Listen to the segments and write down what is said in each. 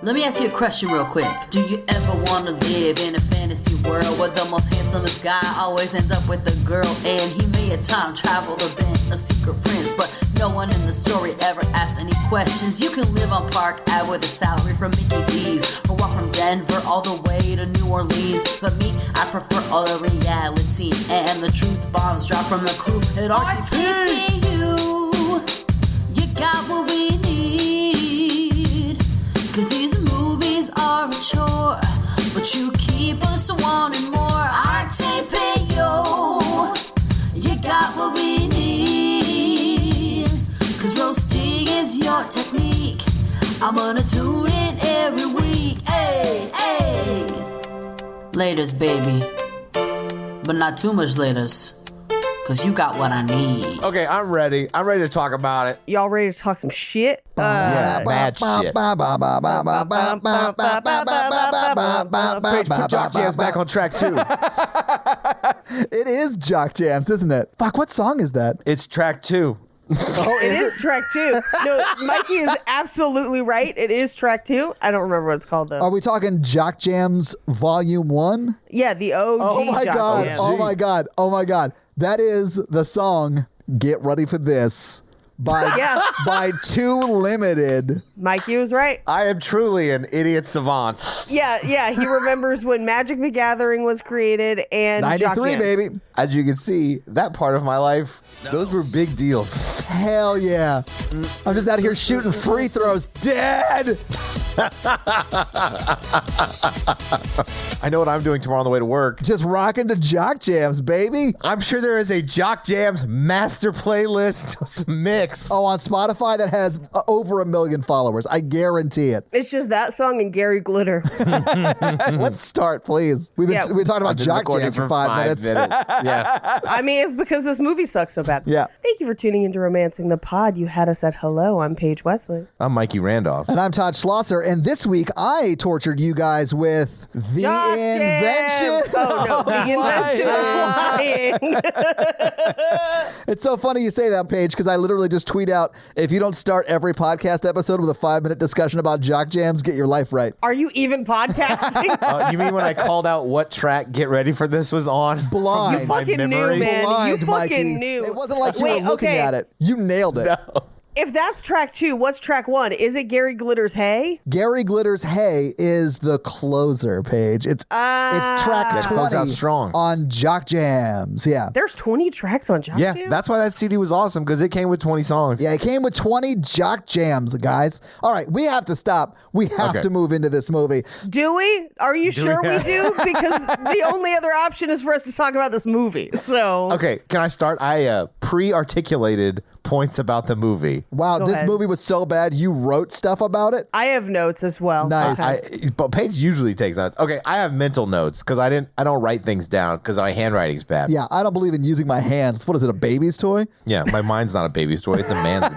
Let me ask you a question real quick. Do you ever want to live in a fantasy world where the most handsomest guy always ends up with a girl and he may have time traveled or been a secret prince, but no one in the story ever asks any questions? You can live on Park Ave with a salary from Mickey D's or walk from Denver all the way to New Orleans. But me, I prefer all the reality and the truth bombs drop from the crew at RTP. You got what we need. Cause these movies are a chore, but you keep us wanting more. RTPU, you got what we need. Cause roasting is your technique. I'm gonna tune in every week. Hey, hey. Laters, baby. But not too much laters. Cause you got what I need. Okay, I'm ready. I'm ready to talk about it. Y'all ready to talk some shit? Yeah, bad shit. Paige, put Jock Jams back on track 2. It is Jock Jams, isn't it? Fuck, what song is that? It's track 2. It is track 2. No, Mikey is absolutely right. It is track 2. I don't remember what it's called, though. Are we talking Jock Jams Volume 1? Yeah, the OG Oh my Jock God. Jams. Oh my God. Oh my God. That is the song Get Ready for This by Too Limited. Mikey was right. I am truly an idiot savant. Yeah, he remembers when Magic the Gathering was created and Jock 93, Jams. baby. As you can see, that part of my life, those were big deals. Hell yeah. I'm just out here shooting free throws. Dead. I know what I'm doing tomorrow on the way to work. Just rocking to Jock Jams, baby. I'm sure there is a Jock Jams master playlist mix. Oh, on Spotify that has over 1 million followers. I guarantee it. It's just that song and Gary Glitter. Let's start, please. We've been talking about I've been Jock recording Jams for 5 minutes. Yeah. I mean, it's because this movie sucks so bad. Yeah. Thank you for tuning into Romancing the Pod. You had us at hello. I'm Paige Wesley. I'm Mikey Randolph. And I'm Todd Schlosser. And this week, I tortured you guys with the Jock invention. Jams. Oh, no. The invention of lying. It's so funny you say that, Paige, because I literally just tweet out, if you don't start every podcast episode with a 5-minute discussion about Jock Jams, get your life right. Are you even podcasting? You mean when I called out what track Get Ready for This was on? Blind. You My fucking memory? knew, man. Blind, You fucking Mikey. knew. It wasn't like you Wait, were looking okay. at it. You nailed it. No. If that's track 2, what's track 1? Is it Gary Glitter's Hey? Gary Glitter's Hey is the closer, Paige. It's track 20 close out strong. on Jock Jams. Yeah. There's 20 tracks on Jock Yeah, Jams? that's why that CD was awesome, because it came with 20 songs. Yeah, it came with 20 Jock Jams, guys. All right, we have to stop. We have to move into this movie. Do we? Are you sure we do? Because the only other option is for us to talk about this movie. So Okay, can I start? I pre-articulated points about the movie. Wow, Go this ahead. movie was so bad, you wrote stuff about it? I have notes as well. Nice. But Paige usually takes notes. Okay, I have mental notes because I don't write things down because my handwriting's bad. Yeah, I don't believe in using my hands. What is it, a baby's toy? Yeah, my mind's not a baby's toy. It's a man's.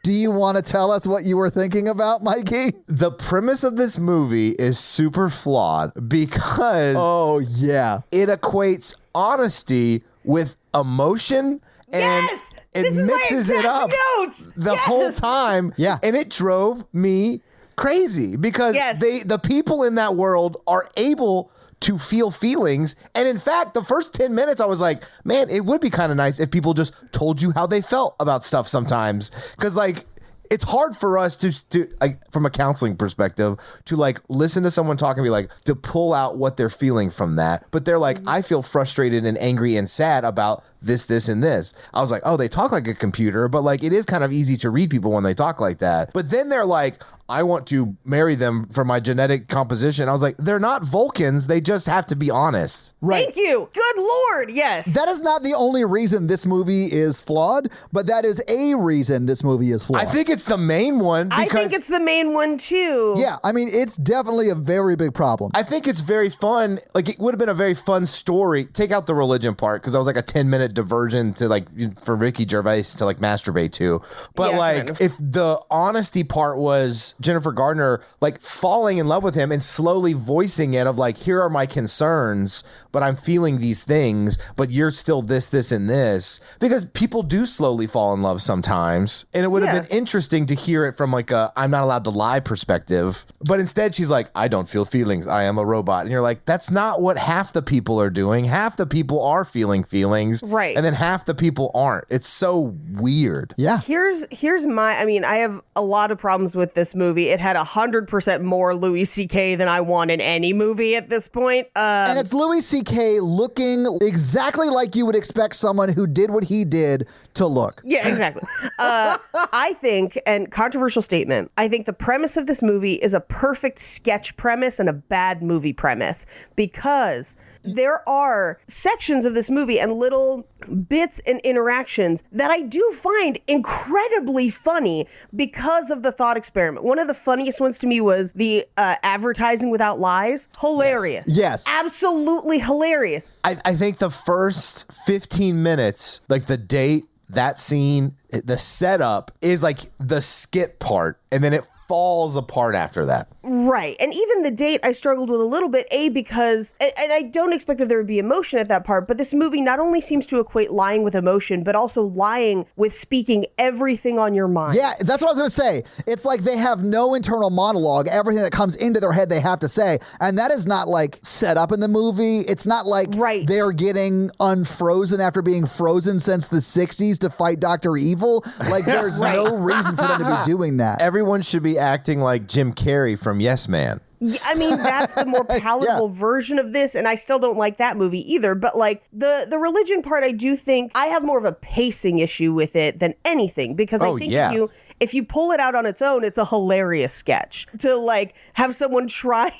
Do you want to tell us what you were thinking about, Mikey? The premise of this movie is super flawed because Oh, yeah. it equates honesty with emotion and Yes! it This is my mixes it exact up notes! the Yes! whole time. Yeah. And it drove me crazy because Yes. the people in that world are able to feel feelings. And in fact, the first 10 minutes I was like, man, it would be kind of nice if people just told you how they felt about stuff sometimes. Because like, it's hard for us to like, from a counseling perspective, to like listen to someone talk and be like, to pull out what they're feeling from that. But they're like, I feel frustrated and angry and sad about this, and this. I was like, oh, they talk like a computer, but like, it is kind of easy to read people when they talk like that. But then they're like, I want to marry them for my genetic composition. I was like, they're not Vulcans. They just have to be honest. Right. Thank you. Good Lord. Yes. That is not the only reason this movie is flawed, but that is a reason this movie is flawed. I think it's the main one because I think it's the main one too. Yeah, I mean, it's definitely a very big problem. I think it's very fun. Like, it would have been a very fun story. Take out the religion part, because that was like a 10-minute diversion to like for Ricky Gervais to like masturbate to. But Yeah, like, kind of. if the honesty part was Jennifer Gardner like falling in love with him and slowly voicing it of like, here are my concerns, but I'm feeling these things, but you're still this, and this, because people do slowly fall in love sometimes. And it would have been interesting to hear it from like a I'm not allowed to lie perspective. But instead she's like, I don't feel feelings. I am a robot. And you're like, that's not what half the people are doing. Half the people are feeling feelings. Right. And then half the people aren't. It's so weird. Yeah. Here's my, I mean, I have a lot of problems with this movie. It had 100% more Louis C.K. than I want in any movie at this point. And it's Louis C.K. looking exactly like you would expect someone who did what he did to look. Yeah, exactly. I think, and controversial statement, I think the premise of this movie is a perfect sketch premise and a bad movie premise, because there are sections of this movie and little bits and interactions that I do find incredibly funny because of the thought experiment. One of the funniest ones to me was the advertising without lies. Hilarious. Yes. Absolutely hilarious. I think the first 15 minutes, like the date, that scene, the setup is like the skit part, and then it falls apart after that. Right. And even the date I struggled with a little bit, because, and I don't expect that there would be emotion at that part, but this movie not only seems to equate lying with emotion, but also lying with speaking everything on your mind. Yeah, that's what I was going to say. It's like they have no internal monologue. Everything that comes into their head, they have to say. And that is not like set up in the movie. It's not like they're getting unfrozen after being frozen since the 60s to fight Dr. Evil. Like there's no reason for them to be doing that. Everyone should be acting like Jim Carrey from Yes Man. I mean, that's the more palatable version of this, and I still don't like that movie either. But like the religion part, I do think I have more of a pacing issue with it than anything, because I think if you pull it out on its own, it's a hilarious sketch to like have someone try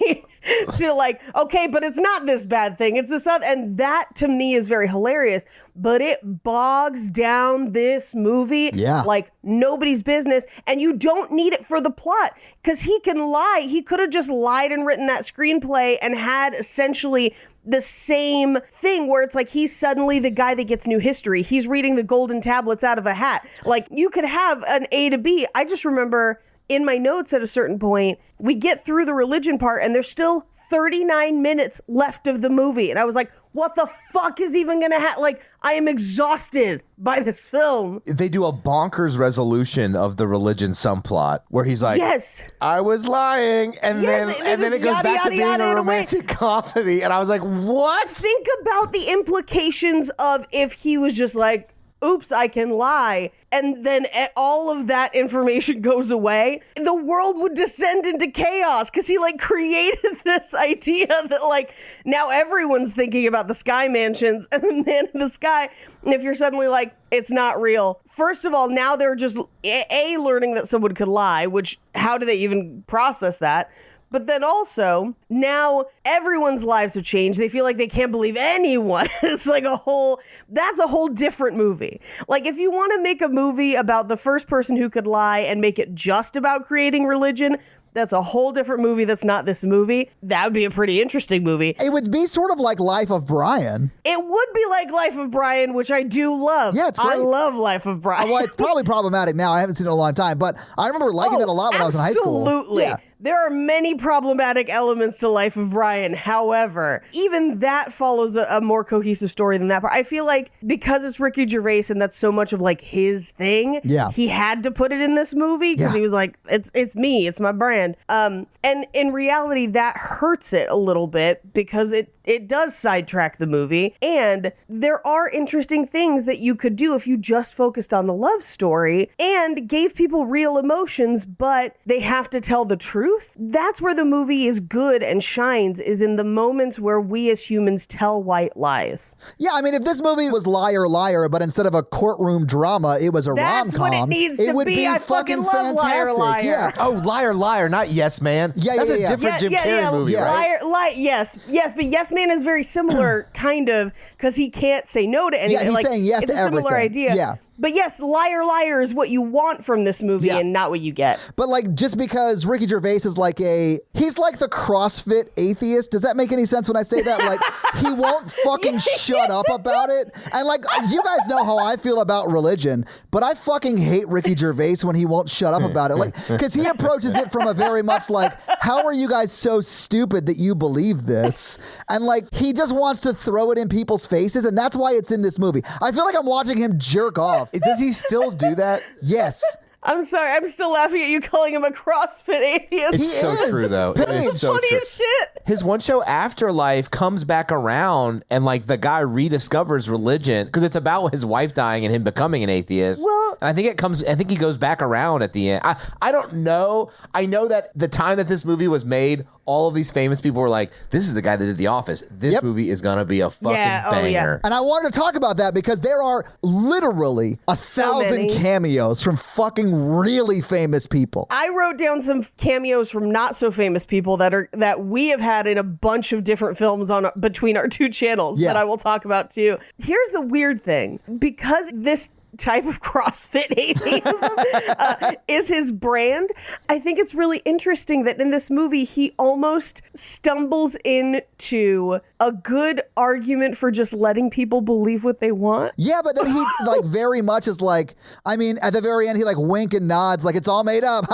to like, okay, but it's not this bad thing, it's this other, and that to me is very hilarious. But it bogs down this movie like nobody's business, and you don't need it for the plot, because he can lie. He could have just lied and written that screenplay and had essentially the same thing where it's like he's suddenly the guy that gets new history. He's reading the golden tablets out of a hat. Like you could have an A to B. I just remember in my notes at a certain point, we get through the religion part and there's still 39 minutes left of the movie. And I was like, what the fuck is even going to happen? Like, I am exhausted by this film. They do a bonkers resolution of the religion subplot where he's like, yes, I was lying. And then it goes back to being a romantic comedy. And I was like, what? Think about the implications of if he was just like, oops, I can lie, and then all of that information goes away, the world would descend into chaos, because he like created this idea that like now everyone's thinking about the sky mansions and the man in the sky. And if you're suddenly like, it's not real, first of all, now they're just learning that someone could lie, which how do they even process that? But then also, now everyone's lives have changed. They feel like they can't believe anyone. It's like that's a whole different movie. Like if you want to make a movie about the first person who could lie and make it just about creating religion, that's a whole different movie that's not this movie. That would be a pretty interesting movie. It would be sort of like Life of Brian. It would be like Life of Brian, which I do love. Yeah, it's great. I love Life of Brian. Well, it's probably problematic now. I haven't seen it in a long time, but I remember liking it a lot when I was in high school. Absolutely. Yeah. There are many problematic elements to Life of Brian. However, even that follows a more cohesive story than that part. I feel like because it's Ricky Gervais and that's so much of like his thing, he had to put it in this movie because he was like, it's me, it's my brand. And in reality, that hurts it a little bit because it does sidetrack the movie. And there are interesting things that you could do if you just focused on the love story and gave people real emotions, but they have to tell the truth. That's where the movie is good and shines, is in the moments where we as humans tell white lies. Yeah, I mean, if this movie was Liar, Liar, but instead of a courtroom drama, it was a rom-com. That's what it needs to be. I fucking love fantastic. Liar, Liar. Yeah. Oh, Liar, Liar, not Yes Man. That's a different Jim Carrey movie, right? Yes, but Yes Man is very similar, kind of, because he can't say no to anything. Yeah, he's saying yes it's to a similar everything. idea. Yeah. But yes, liar, liar is what you want from this movie and not what you get. But like, just because Ricky Gervais is like he's like the CrossFit atheist. Does that make any sense when I say that? Like, he won't fucking shut up about it. And like, you guys know how I feel about religion, but I fucking hate Ricky Gervais when he won't shut up about it. Like, because he approaches it from a very much like, how are you guys so stupid that you believe this? And like, he just wants to throw it in people's faces, and that's why it's in this movie. I feel like I'm watching him jerk off. Does he still do that? Yes. I'm sorry. I'm still laughing at you calling him a CrossFit atheist. It's so true, though. It is so funny true. as shit. His one show, Afterlife, comes back around, and like the guy rediscovers religion because it's about his wife dying and him becoming an atheist. Well, and I think he goes back around at the end. I don't know. I know that the time that this movie was made, all of these famous people were like, "This is the guy that did The Office. This movie is gonna be a fucking banger." Yeah. And I wanted to talk about that because there are literally 1,000 cameos from fucking really famous people. I wrote down some cameos from not so famous people that we have had in a bunch of different films on between our two channels that I will talk about too. Here's the weird thing, because this type of CrossFit atheism is his brand. I think it's really interesting that in this movie, he almost stumbles into a good argument for just letting people believe what they want. Yeah, but then he like very much is like, I mean, at the very end, he like wink and nods like it's all made up.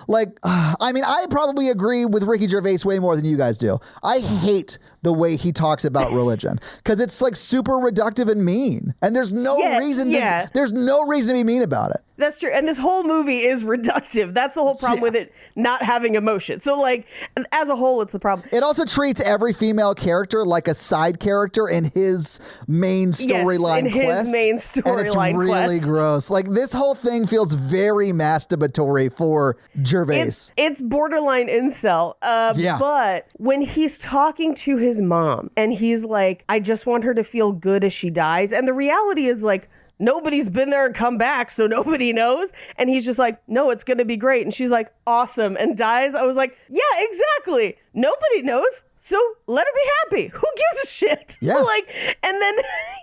Like, I mean, I probably agree with Ricky Gervais way more than you guys do. I hate the way he talks about religion because it's like super reductive and mean, and there's no reason there's no reason to be mean about it. That's true. And this whole movie is reductive. That's the whole problem with it not having emotion. So like, as a whole, it's the problem. It also treats every female character like a side character in his main storyline quest. His main storyline And it's really gross. Like, this whole thing feels very masturbatory for Gervais. It's borderline incel. But when he's talking to his mom and he's like, I just want her to feel good as she dies. And the reality is like, nobody's been there and come back, so nobody knows. And he's just like, no, it's going to be great. And she's like, awesome, and dies. I was like, yeah, exactly. Nobody knows, so let her be happy. Who gives a shit? Yeah. Like, and then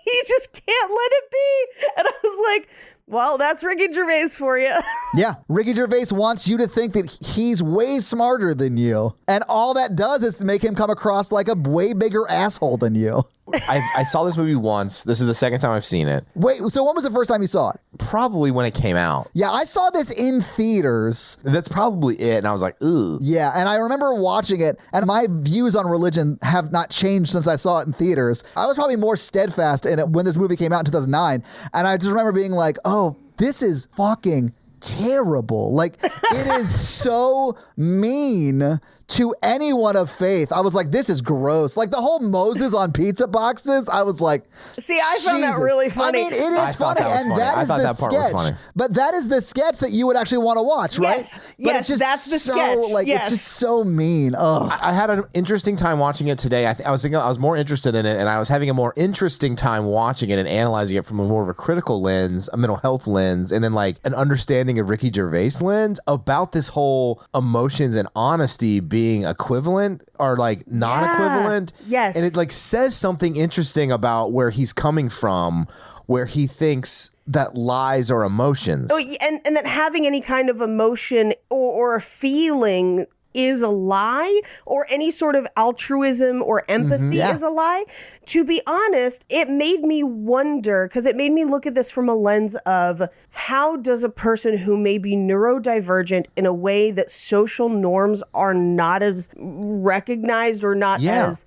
he just can't let it be. And I was like, well, that's Ricky Gervais for you. Yeah, Ricky Gervais wants you to think that he's way smarter than you. And all that does is to make him come across like a way bigger asshole than you. I saw this movie once. This is the second time I've seen it. Wait, so when was the first time you saw it? Probably when it came out. Yeah, I saw this in theaters. That's probably it. And I was like, ooh. Yeah, and I remember watching it, and my views on religion have not changed since I saw it in theaters. I was probably more steadfast in it when this movie came out in 2009, and I just remember being like, oh, this is fucking terrible. Like, it is so mean to anyone of faith. I was like, this is gross. Like, the whole Moses on pizza boxes, I was like, see, I found that really funny. I mean, it is funny, and that is the sketch. But that is the sketch that you would actually want to watch, right? Yes, but it's just that's the so, sketch. like, it's just so mean. Ugh. I had an interesting time watching it today. I was thinking I was more interested in it, and I was having a more interesting time watching it and analyzing it from a more of a critical lens, a mental health lens, and then like an understanding of Ricky Gervais lens about this whole emotions and honesty being equivalent or like non-equivalent. Yes. And it like says something interesting about where he's coming from, where he thinks that lies are emotions. Oh, and that having any kind of emotion or a feeling is a lie, or any sort of altruism or empathy is a lie. To be honest, it made me wonder, because it made me look at this from a lens of how does a person who may be neurodivergent in a way that social norms are not as recognized or not as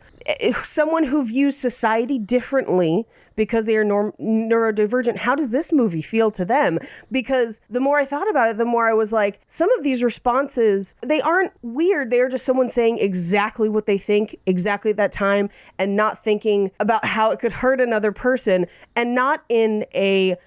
someone who views society differently because they are neurodivergent, how does this movie feel to them? Because the more I thought about it, the more I was like, some of these responses, they aren't weird. They are just someone saying exactly what they think exactly at that time and not thinking about how it could hurt another person, and not in a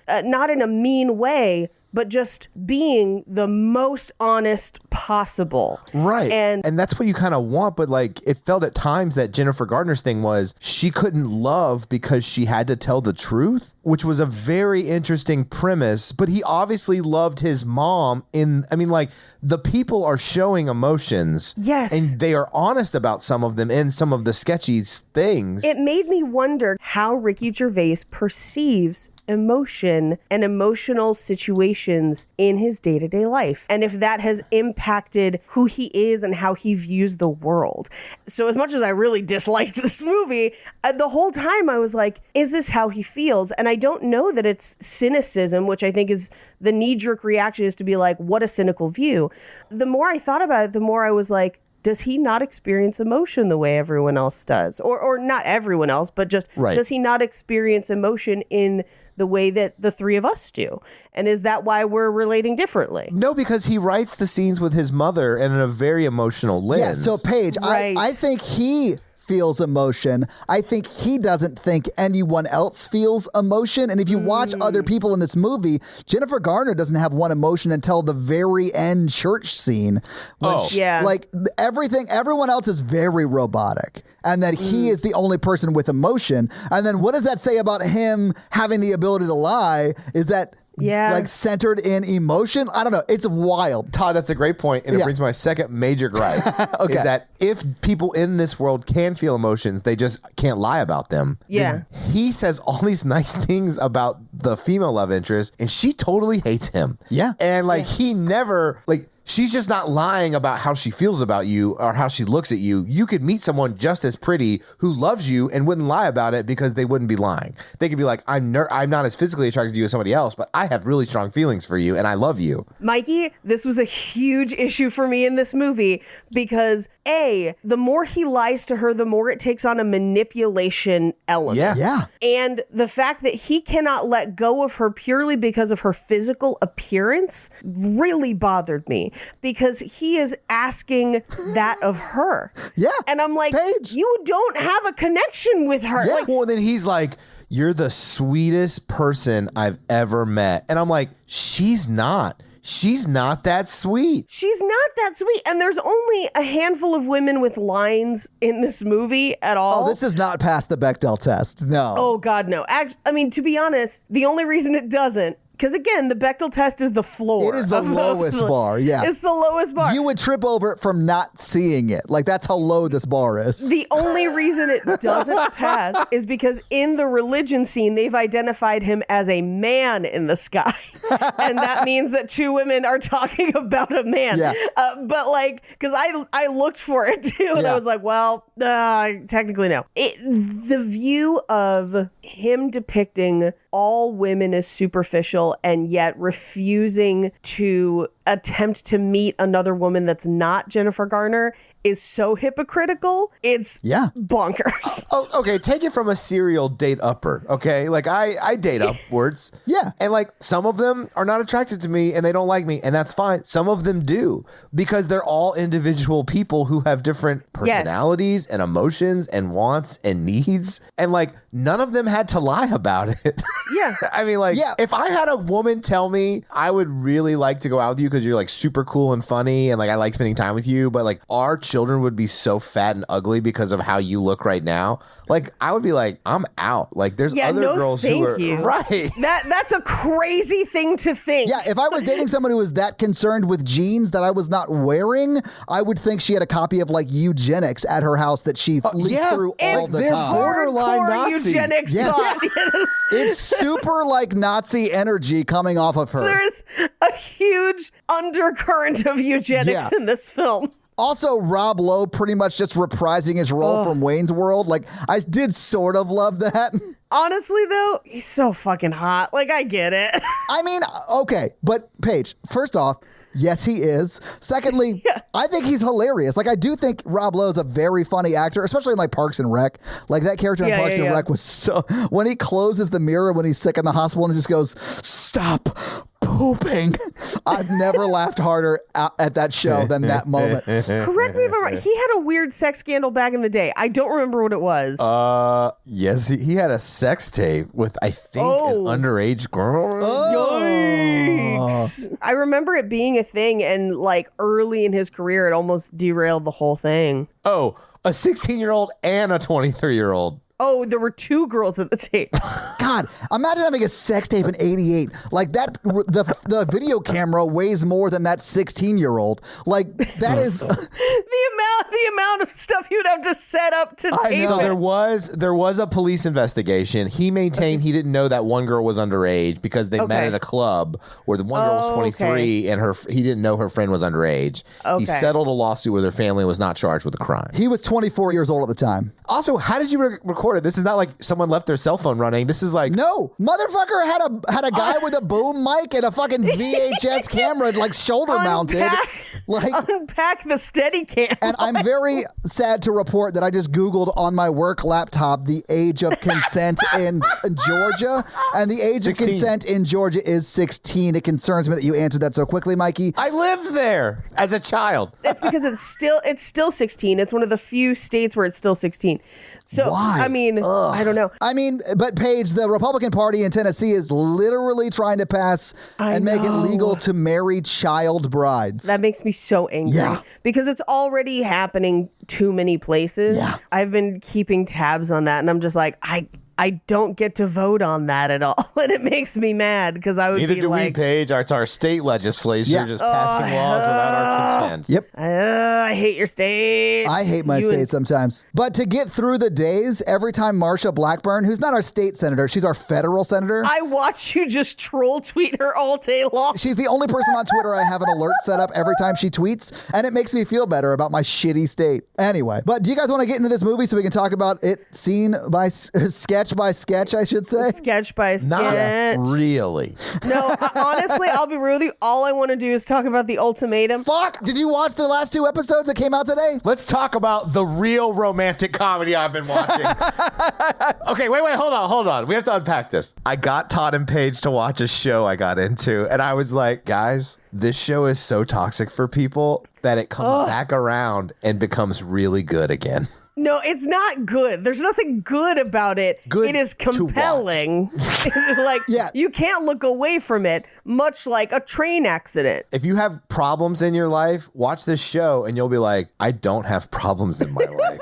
mean way, but just being the most honest possible. Right. And that's what you kind of want. But like, it felt at times that Jennifer Gardner's thing was she couldn't love because she had to tell the truth, which was a very interesting premise. But he obviously loved his mom the people are showing emotions. Yes. And they are honest about some of them and some of the sketchy things. It made me wonder how Ricky Gervais perceives emotion and emotional situations in his day-to-day life, and if that has impacted who he is and how he views the world. So as much as I really disliked this movie, the whole time I was like, is this how he feels? And I don't know that it's cynicism, which I think is the knee-jerk reaction, is to be like, what a cynical view. The more I thought about it, the more I was like, does he not experience emotion the way everyone else does? Or not everyone else, but just does he not experience emotion in the way that the three of us do? And is that why we're relating differently? No, because he writes the scenes with his mother in a very emotional lens. Yeah, so Paige, I think he feels emotion. I think he doesn't think anyone else feels emotion. And if you watch other people in this movie, Jennifer Garner doesn't have one emotion until the very end church scene. Which, like everyone else is very robotic. And that he is the only person with emotion. And then what does that say about him having the ability to lie? Is that like centered in emotion? I don't know. It's wild. Todd, that's a great point, and it brings my second major gripe. Is that if people in this world can feel emotions, they just can't lie about them. Yeah. He says all these nice things about the female love interest, and she totally hates him. Yeah. And he never she's just not lying about how she feels about you or how she looks at you. You could meet someone just as pretty who loves you and wouldn't lie about it because they wouldn't be lying. They could be like, I'm not as physically attracted to you as somebody else, but I have really strong feelings for you and I love you. Mikey, this was a huge issue for me in this movie because the more he lies to her, the more it takes on a manipulation element. Yeah. And the fact that he cannot let go of her purely because of her physical appearance really bothered me. Because he is asking that of her. Yeah. And I'm like, Paige, you don't have a connection with her. Yeah. Well, then he's like, you're the sweetest person I've ever met. And I'm like, she's not. She's not that sweet. She's not that sweet. And there's only a handful of women with lines in this movie at all. Oh, this does not pass the Bechdel test. No. Oh, God, no. I mean, to be honest, the only reason it doesn't, because again, the Bechdel test is the floor. It is the lowest bar, yeah. It's the lowest bar. You would trip over it from not seeing it. Like, that's how low this bar is. The only reason it doesn't pass is because in the religion scene, they've identified him as a man in the sky. And that means that two women are talking about a man. Yeah. But because I looked for it too, and I was like, well, technically no. The view of him depicting all women as superficial and yet refusing to attempt to meet another woman that's not Jennifer Garner is so hypocritical. It's bonkers. Okay, take it from a serial date upper, okay? I date upwards. Yeah. And some of them are not attracted to me and they don't like me, and that's fine. Some of them do, because they're all individual people who have different personalities and emotions and wants and needs. And none of them had to lie about it. Yeah. I mean, if I had a woman tell me I would really like to go out with you because you're super cool and funny and I like spending time with you, but our children would be so fat and ugly because of how you look right now, I would be like, I'm out. There's other girls who are right. That's a crazy thing to think. Yeah, if I was dating someone who was that concerned with jeans that I was not wearing, I would think she had a copy of eugenics at her house that she leaked through all the time. Borderline Nazi. Eugenics. Yes. It's super Nazi energy coming off of her. There's a huge undercurrent of eugenics in this film. Also, Rob Lowe pretty much just reprising his role from Wayne's World. I did sort of love that. Honestly, though, he's so fucking hot. I get it. I mean, okay, but Paige, first off, yes, he is. Secondly, I think he's hilarious. I do think Rob Lowe's a very funny actor, especially in Parks and Rec. That character in Parks and Rec was so... When he closes the mirror when he's sick in the hospital and just goes, stop pooping. I've never laughed harder at that show than that moment. Correct me if I'm wrong. He had a weird sex scandal back in the day. I don't remember what it was. Yes, he had a sex tape with, I think, an underage girl. Yikes. I remember it being a thing, and early in his career, it almost derailed the whole thing. Oh, a 16-year-old and a 23-year-old. Oh, there were two girls at the tape. God, imagine having a sex tape in '88. The video camera weighs more than that 16-year-old. That is the the amount of stuff you'd have to set up to tape So it. there was a police investigation. He maintained he didn't know that one girl was underage because they met at a club where the one girl was 23 and he didn't know her friend was underage. He settled a lawsuit where their family was not charged with a crime. He was 24 years old at the time. Also, how did you record it? This is not like someone left their cell phone running. This is like no motherfucker had a guy with a boom mic and a fucking VHS camera like shoulder mounted. Like unpack the Steadicam. And I'm very sad to report that I just Googled on my work laptop the age of consent in Georgia, and the age 16. Of consent in Georgia is 16. It concerns me that you answered that so quickly, Mikey. I lived there as a child. That's because it's still 16. It's one of the few states where it's still 16. So why? I mean, I don't know. I mean, but Paige, the Republican Party in Tennessee is literally trying to pass make it legal to marry child brides. That makes me so angry because it's already happening too many places. Yeah. I've been keeping tabs on that, and I'm just like, I don't get to vote on that at all. And it makes me mad because I would Neither be do like... we, Paige. It's our state legislature just passing laws without our consent. Yep. I hate your state. I hate my state sometimes. But to get through the days, every time Marsha Blackburn, who's not our state senator, she's our federal senator. I watch you just troll tweet her all day long. She's the only person on Twitter I have an alert set up every time she tweets, and it makes me feel better about my shitty state. Anyway, but do you guys want to get into this movie so we can talk about it scene by sketch by sketch, I should say? Sketch by sketch. Not really. No, honestly, I'll be real with you. All I want to do is talk about the ultimatum. Fuck! Did you watch the last 2 episodes that came out today? Let's talk about the real romantic comedy I've been watching. Okay, wait, hold on. We have to unpack this. I got Todd and Paige to watch a show I got into, and I was like, guys, this show is so toxic for people that it comes back around and becomes really good again. No, it's not good. There's nothing good about it. Good it is compelling. You can't look away from it, much like a train accident. If you have problems in your life, watch this show and you'll be like, I don't have problems in my life.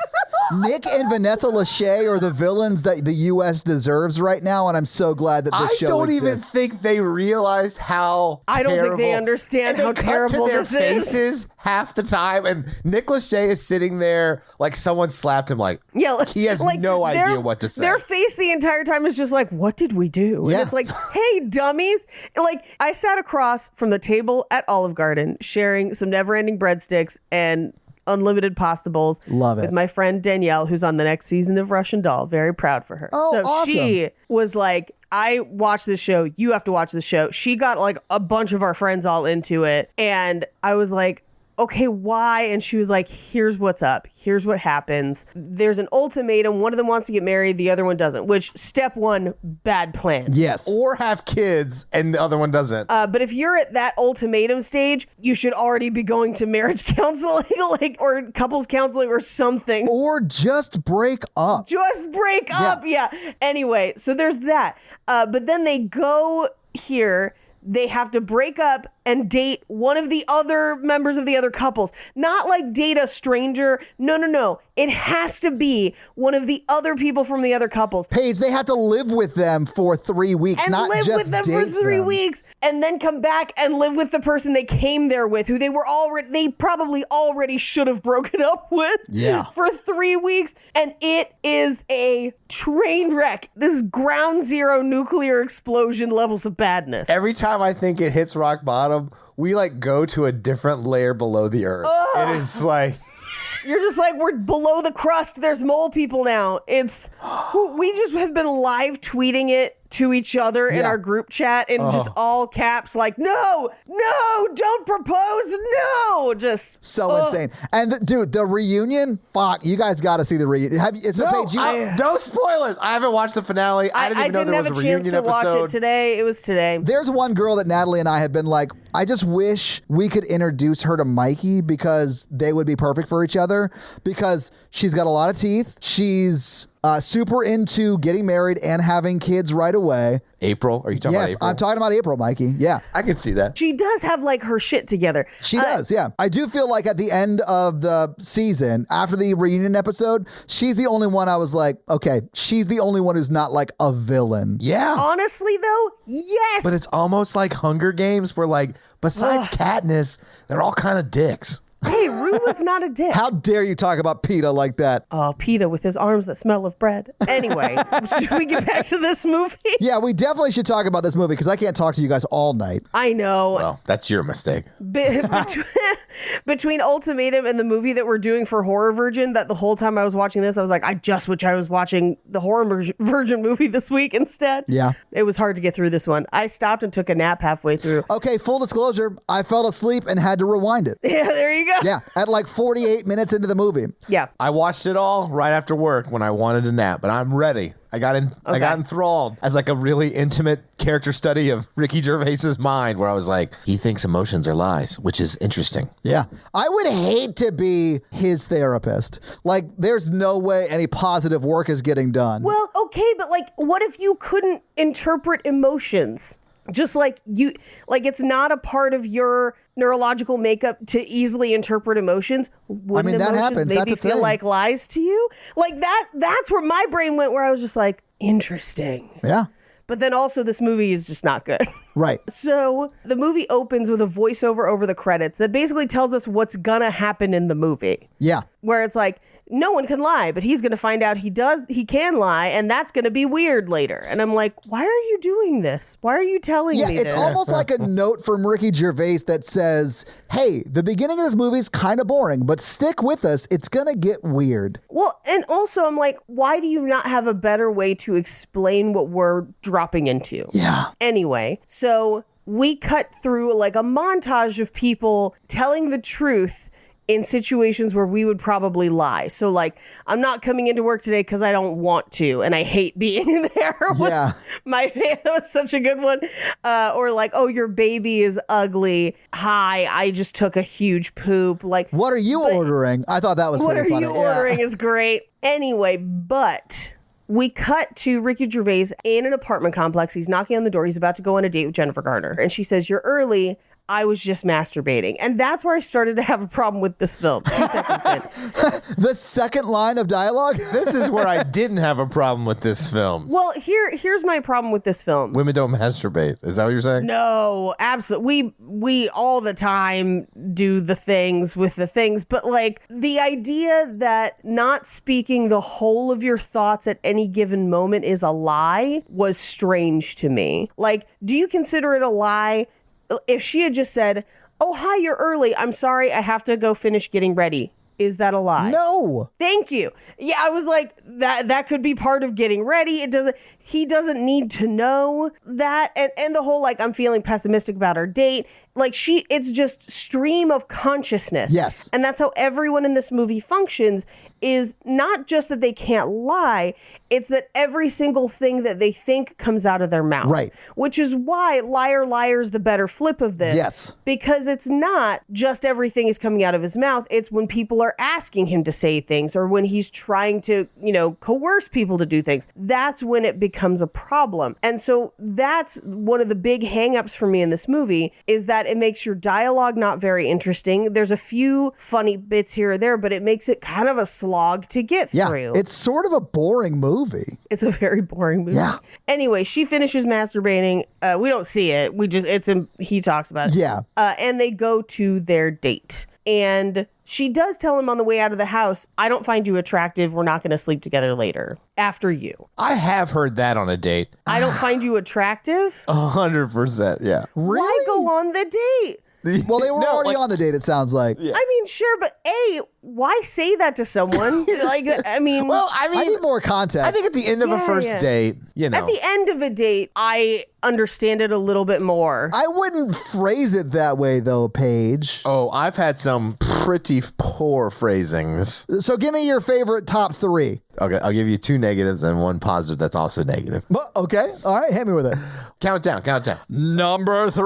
Nick and Vanessa Lachey are the villains that the U.S. deserves right now, and I'm so glad that this show exists. I don't even think they realized how I don't think they understand how terrible this is. Faces half the time, and Nick Lachey is sitting there like someone slapped him. Like he has no idea what to say. Their face the entire time is just like, "What did we do?" Yeah. And it's like, "Hey, dummies!" Like I sat across from the table at Olive Garden, sharing some never-ending breadsticks and unlimited pasta bowls. Love it. With my friend Danielle, who's on the next season of Russian Doll. Very proud for her. Oh, so awesome. She was like, I watched this show. You have to watch this show. She got like a bunch of our friends all into it. And I was like, okay, why? And she was like, here's what's up. Here's what happens. There's an ultimatum. One of them wants to get married. The other one doesn't, which step one, bad plan. Yes. Or have kids and the other one doesn't. But if you're at that ultimatum stage, you should already be going to marriage counseling, or couples counseling or something. Or just break up. Just break up. Yeah. Anyway, so there's that. But then they go here. They have to break up and date one of the other members of the other couples. Not like date a stranger. No. It has to be one of the other people from the other couples. Paige, they have to live with them for 3 weeks, and not live just with them date for 3 them. weeks, and then come back and live with the person they came there with, who they probably already should have broken up with for 3 weeks. And it is a train wreck. This is ground zero nuclear explosion levels of badness. Every time I think it hits rock bottom, we like go to a different layer below the earth. It is like... You're just like, we're below the crust. There's mole people now. We just have been live tweeting it to each other in our group chat in just all caps, like, no, don't propose, no, just so insane. And dude, the reunion, fuck, you guys got to see the reunion. No spoilers. I haven't watched the finale. I didn't even know there was a reunion episode. Watch it today. It was today. There's one girl that Natalie and I have been like, I just wish we could introduce her to Mikey because they would be perfect for each other, because she's got a lot of teeth. She's super into getting married and having kids right away. April? Are you talking about April? Yes, I'm talking about April, Mikey. Yeah. I can see that. She does have like her shit together. She does, yeah. I do feel like at the end of the season, after the reunion episode, she's the only one I was like, okay, she's the only one who's not like a villain. Yeah. Honestly, though, yes. But it's almost like Hunger Games where like, besides Katniss, they're all kind of dicks. Hey, Rue was not a dick. How dare you talk about PETA like that? Oh, PETA with his arms that smell of bread. Anyway, should we get back to this movie? Yeah, we definitely should talk about this movie because I can't talk to you guys all night. I know. Well, that's your mistake. Between Ultimatum and the movie that we're doing for Horror Virgin, that the whole time I was watching this, I was like, I just wish I was watching the Horror Virgin movie this week instead. Yeah. It was hard to get through this one. I stopped and took a nap halfway through. Okay, full disclosure, I fell asleep and had to rewind it. Yeah, there you go. Yeah, at like 48 minutes into the movie. Yeah. I watched it all right after work when I wanted a nap, but I'm ready. I got enthralled as like a really intimate character study of Ricky Gervais's mind, where I was like, he thinks emotions are lies, which is interesting. Yeah. I would hate to be his therapist. Like, there's no way any positive work is getting done. Well, okay, but like, what if you couldn't interpret emotions? Just like it's not a part of your neurological makeup to easily interpret emotions. Wouldn't that emotions happens. maybe That's a feel thing. like lies to you? Like that's where my brain went, where I was just like, interesting. Yeah. But then also this movie is just not good. Right. So the movie opens with a voiceover over the credits that basically tells us what's gonna happen in the movie. Yeah. Where it's like, no one can lie, but he's going to find out he can lie, and that's going to be weird later. And I'm like, why are you doing this? Why are you telling me this? It's almost like a note from Ricky Gervais that says, hey, the beginning of this movie is kind of boring, but stick with us. It's going to get weird. Well, and also I'm like, why do you not have a better way to explain what we're dropping into? Yeah. Anyway, so we cut through like a montage of people telling the truth in situations where we would probably lie. So like, I'm not coming into work today because I don't want to, and I hate being there. That was such a good one. Or like, oh, your baby is ugly. Hi, I just took a huge poop. Like, what are you ordering? I thought that was pretty funny. What are you ordering is great. Anyway, but we cut to Ricky Gervais in an apartment complex. He's knocking on the door. He's about to go on a date with Jennifer Garner. And she says, you're early. I was just masturbating. And that's where I started to have a problem with this film. 2 seconds in. The second line of dialogue? This is where I didn't have a problem with this film. Well, here's my problem with this film. Women don't masturbate. Is that what you're saying? No, absolutely. We all the time do the things with the things. But like the idea that not speaking the whole of your thoughts at any given moment is a lie was strange to me. Like, do you consider it a lie if she had just said, oh, hi, you're early. I'm sorry. I have to go finish getting ready. Is that a lie? No. Thank you. Yeah, I was like, that could be part of getting ready. He doesn't need to know that. And the whole, like, I'm feeling pessimistic about our date. Like, it's just stream of consciousness. Yes. And that's how everyone in this movie functions, is not just that they can't lie, it's that every single thing that they think comes out of their mouth. Right. Which is why Liar Liar's the better flip of this. Yes. Because it's not just everything is coming out of his mouth. It's when people are asking him to say things, or when he's trying to, coerce people to do things. That's when it becomes a problem. And so that's one of the big hangups for me in this movie, is that it makes your dialogue not very interesting. There's a few funny bits here or there, but it makes it kind of a slog to get through. It's sort of a boring movie. It's a very boring movie. Yeah. Anyway, she finishes masturbating. We don't see it. He talks about it. Yeah. And they go to their date. And she does tell him on the way out of the house, I don't find you attractive. We're not going to sleep together later. After you. I have heard that on a date. I don't find you attractive? 100%, yeah. Really? Why go on the date? Well, they were already on the date, it sounds like. Yeah. I mean, sure, but why say that to someone? I need more context. I think at the end of a first date, At the end of a date, I understand it a little bit more. I wouldn't phrase it that way, though, Paige. Oh, I've had some pretty poor phrasings. So give me your favorite top 3. Okay, I'll give you 2 negatives and 1 positive that's also negative. Okay, all right, hit me with it. Count it down. Number 3.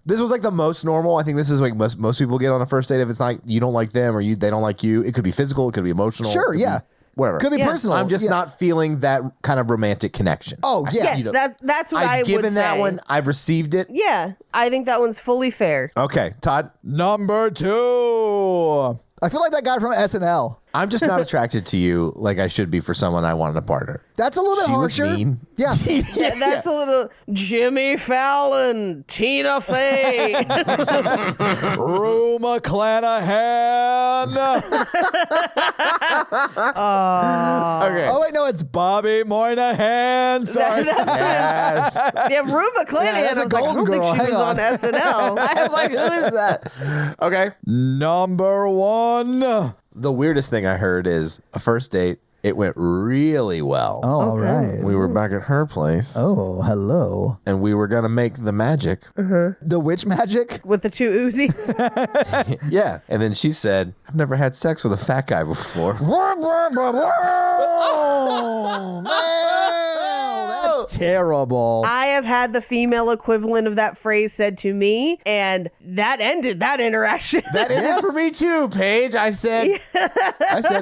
This was like the most normal. I think this is like most people get on a first date. If it's not you don't like them or they don't like you, it could be physical, it could be emotional. Sure, yeah. whatever. Could be personal. I'm just not feeling that kind of romantic connection. Oh, yeah. Yes, that's what I would say. I've given that one. I've received it. Yeah, I think that one's fully fair. Okay, Todd. Number 2. I feel like that guy from SNL. I'm just not attracted to you like I should be for someone I wanted a partner. That's a little bit harsher. Was mean. Yeah. Yeah, that's a little Jimmy Fallon, Tina Fey. Rue McClanahan. Okay. Oh, wait, no, it's Bobby Moynihan. Sorry. That's yeah, Rue McClanahan. I was like, I don't think she was on SNL. I'm like, who is that? Okay. Number 1. The weirdest thing I heard is a first date. It went really well. Oh, all right. We were back at her place. Oh, hello. And we were going to make the magic. The witch magic? With the 2 Uzis. Yeah. And then she said, I've never had sex with a fat guy before. Oh, man. That's terrible. I have had the female equivalent of that phrase said to me, and that ended that interaction. That ended for me too, Paige. I said,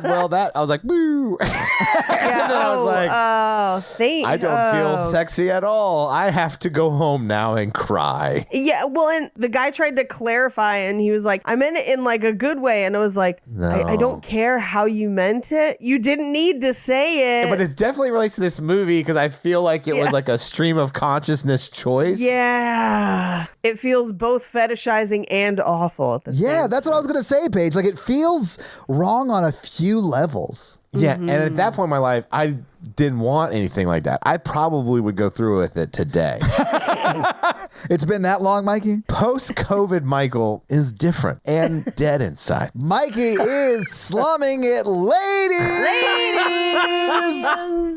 well, that. I was like, boo. And then I was like, I don't feel sexy at all. I have to go home now and cry. Yeah, well, and the guy tried to clarify, and he was like, I meant it in like a good way. And I was like, No. I don't care how you meant it. You didn't need to say it. But it definitely relates to this movie because I feel like it was like a stream of consciousness choice. Yeah. It feels both fetishizing and awful at the same time. That's what I was going to say, Paige. Like, it feels wrong on a few levels. Yeah, and at that point in my life, I didn't want anything like that. I probably would go through with it today. It's been that long, Mikey? Post-COVID Michael is different and dead inside. Mikey is slumming it, ladies!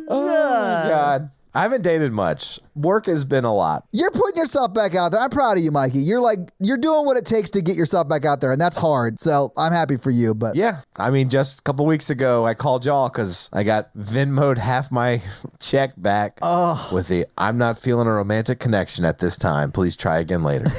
Oh, my God. I haven't dated much. Work has been a lot. You're putting yourself back out there. I'm proud of you, Mikey. You're doing what it takes to get yourself back out there, and that's hard. So I'm happy for you. But yeah, I mean, just a couple weeks ago, I called y'all because I got Venmo'd half my check back with the "I'm not feeling a romantic connection at this time. Please try again later."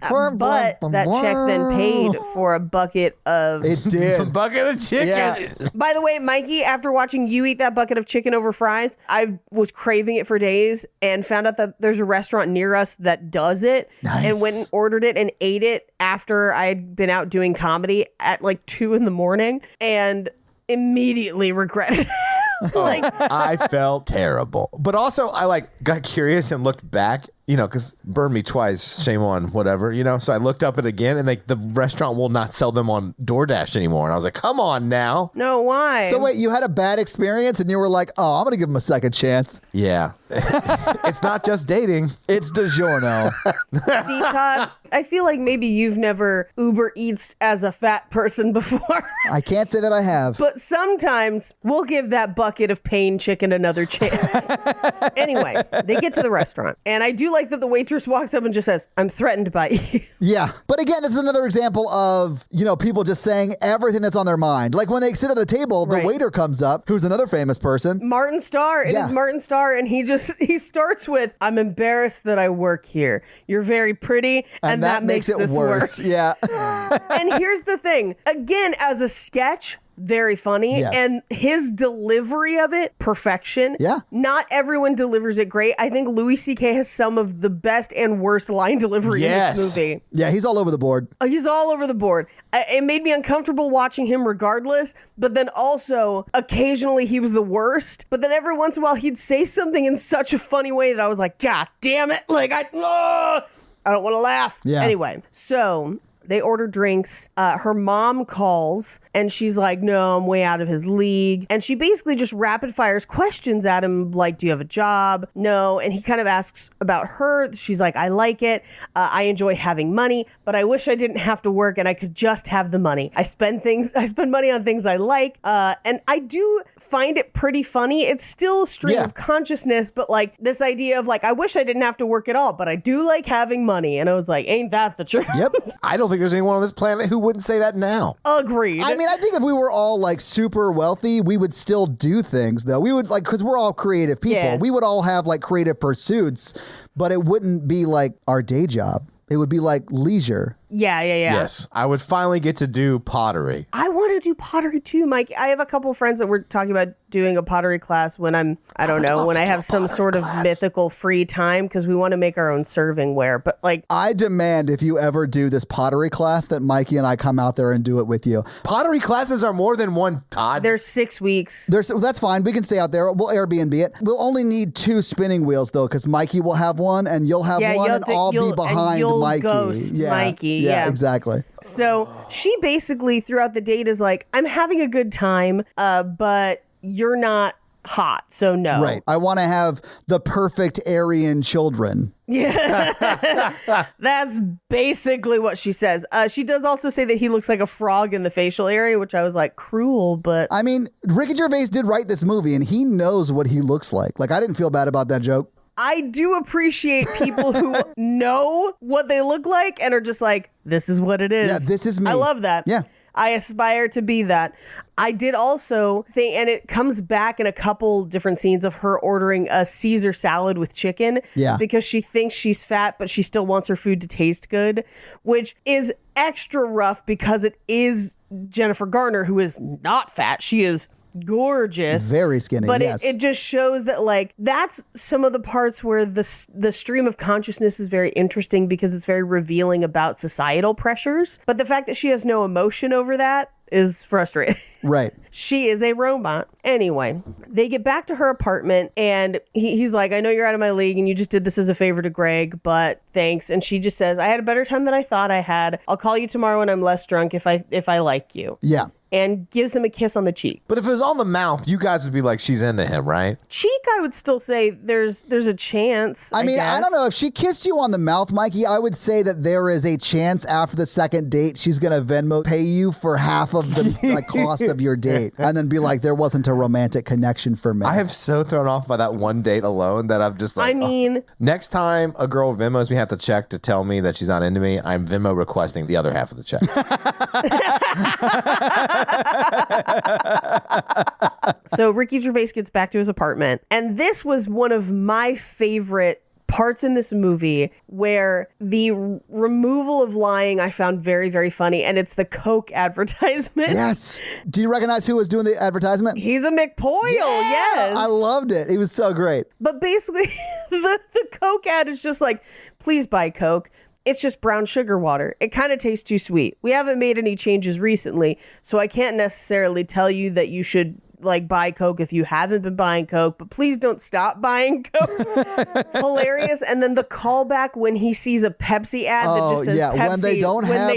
But that check then paid for a bucket of... It did. A bucket of chicken. Yeah. By the way, Mikey, after watching you eat that bucket of chicken over fries, I was craving it for days and found out that there's a restaurant near us that does it. Nice. And went and ordered it and ate it after I had been out doing comedy at like 2 a.m. and immediately regretted it. Like, I felt terrible. But also, I got curious and looked back, because burned me twice, shame on whatever, So I looked up it again, and the restaurant will not sell them on DoorDash anymore. And I was like, come on now. no, why? So wait, you had a bad experience and you were like, oh, I'm going to give him a second chance. Yeah. It's not just dating. It's DiGiorno. See, Todd, I feel like maybe you've never Uber Eats as a fat person before. I can't say that I have. But sometimes we'll give that bucket of pain chicken another chance. Anyway, they get to the restaurant. And I do like that the waitress walks up and just says, I'm threatened by you. Yeah. But again, this is another example of, people just saying everything that's on their mind. Like when they sit at the table, the Right. waiter comes up, who's another famous person. Martin Starr. It is Martin Starr. And he starts with, I'm embarrassed that I work here. You're very pretty. And that makes it worse. Yeah. And here's the thing. Again, as a sketch, very funny. Yes. And his delivery of it, perfection. Yeah. Not everyone delivers it great. I think Louis C.K. has some of the best and worst line delivery in this movie. Yeah, he's all over the board. He's all over the board. It made me uncomfortable watching him regardless, but then also occasionally he was the worst. But then every once in a while he'd say something in such a funny way that I was like, God damn it. I don't want to laugh. Yeah. Anyway, so they order drinks. Her mom calls and she's like, no, I'm way out of his league. And she basically just rapid fires questions at him like, do you have a job? No. And he kind of asks about her. She's like, I like it. I enjoy having money, but I wish I didn't have to work and I could just have the money. I spend money on things I like. And I do find it pretty funny. It's still a stream of consciousness, but this idea of I wish I didn't have to work at all, but I do like having money. And I was like, ain't that the truth? Yep. I don't think there's anyone on this planet who wouldn't say that now. Agreed. I mean, I think if we were all super wealthy, we would still do things though. We would because we're all creative people. Yeah. We would all have creative pursuits, but it wouldn't be our day job. It would be leisure. Yeah. Yes, I would finally get to do pottery. I want to do pottery too, Mike. I have a couple friends that were talking about doing a pottery class when I have some sort of mythical free time, because we want to make our own serving ware. But like, I demand if you ever do this pottery class that Mikey and I come out there and do it with you. Pottery classes are more than one, Todd. There's 6 weeks. That's fine. We can stay out there. We'll Airbnb it. We'll only need 2 spinning wheels though, because Mikey will have one and you'll have one, and I'll be behind Mikey. Ghost Mikey. Yeah, exactly. So she basically throughout the date is like, I'm having a good time, but you're not hot, so no. Right. I want to have the perfect Aryan children. Yeah. That's basically what she says. She does also say that he looks like a frog in the facial area, which I was like, cruel, but... I mean, Ricky Gervais did write this movie, and he knows what he looks like. Like, I didn't feel bad about that joke. I do appreciate people who know what they look like and are just like, this is what it is. Yeah, this is me. I love that. Yeah. I aspire to be that. I did also think, and it comes back in a couple different scenes of her ordering a Caesar salad with chicken. Yeah. Because she thinks she's fat, but she still wants her food to taste good, which is extra rough because it is Jennifer Garner, who is not fat. She is gorgeous, very skinny, but yes. it just shows that like that's some of the parts where the stream of consciousness is very interesting because it's very revealing about societal pressures, but the fact that she has no emotion over that is frustrating. Right. She is a robot. Anyway, they get back to her apartment and he's like, I know you're out of my league and you just did this as a favor to Greg, but thanks. And she just says, I had a better time than I thought I had. I'll call you tomorrow when I'm less drunk if I like you. Yeah. And gives him a kiss on the cheek. But if it was on the mouth, you guys would be like, she's into him, right? Cheek, I would still say there's a chance. I mean, guess. I don't know. If she kissed you on the mouth, Mikey, I would say that there is a chance after the second date, she's going to Venmo pay you for half of the cost of your date. And then be like, there wasn't a romantic connection for me. I am so thrown off by that one date alone that I'm just like, I mean, next time a girl Venmos me have to check to tell me that she's not into me, I'm Venmo requesting the other half of the check. So Ricky Gervais gets back to his apartment, and this was one of my favorite parts in this movie where the removal of lying I found very, very funny, and it's the Coke advertisement. Yes. Do you recognize who was doing the advertisement? He's a McPoyle, yes. I loved it. It was so great. But basically, the Coke ad is just like, please buy Coke. It's just brown sugar water. It kind of tastes too sweet. We haven't made any changes recently, so I can't necessarily tell you that you should like buy Coke if you haven't been buying Coke, but please don't stop buying Coke. Hilarious. And then the callback when he sees a Pepsi ad that just says Pepsi when they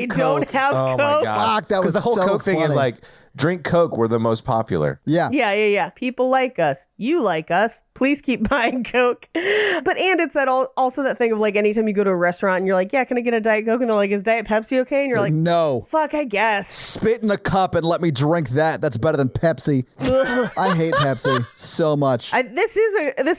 don't have Oh Coke. my God. That was the whole so Coke thing funny. is like, drink Coke, we're the most popular. Yeah. Yeah. People like us. You like us. Please keep buying Coke. But and it's that also that thing of like anytime you go to a restaurant and you're like, yeah, can I get a Diet Coke? And they're like, is Diet Pepsi okay? And you're like, no. Fuck, I guess. Spit in a cup and let me drink that. That's better than Pepsi. I hate Pepsi so much. This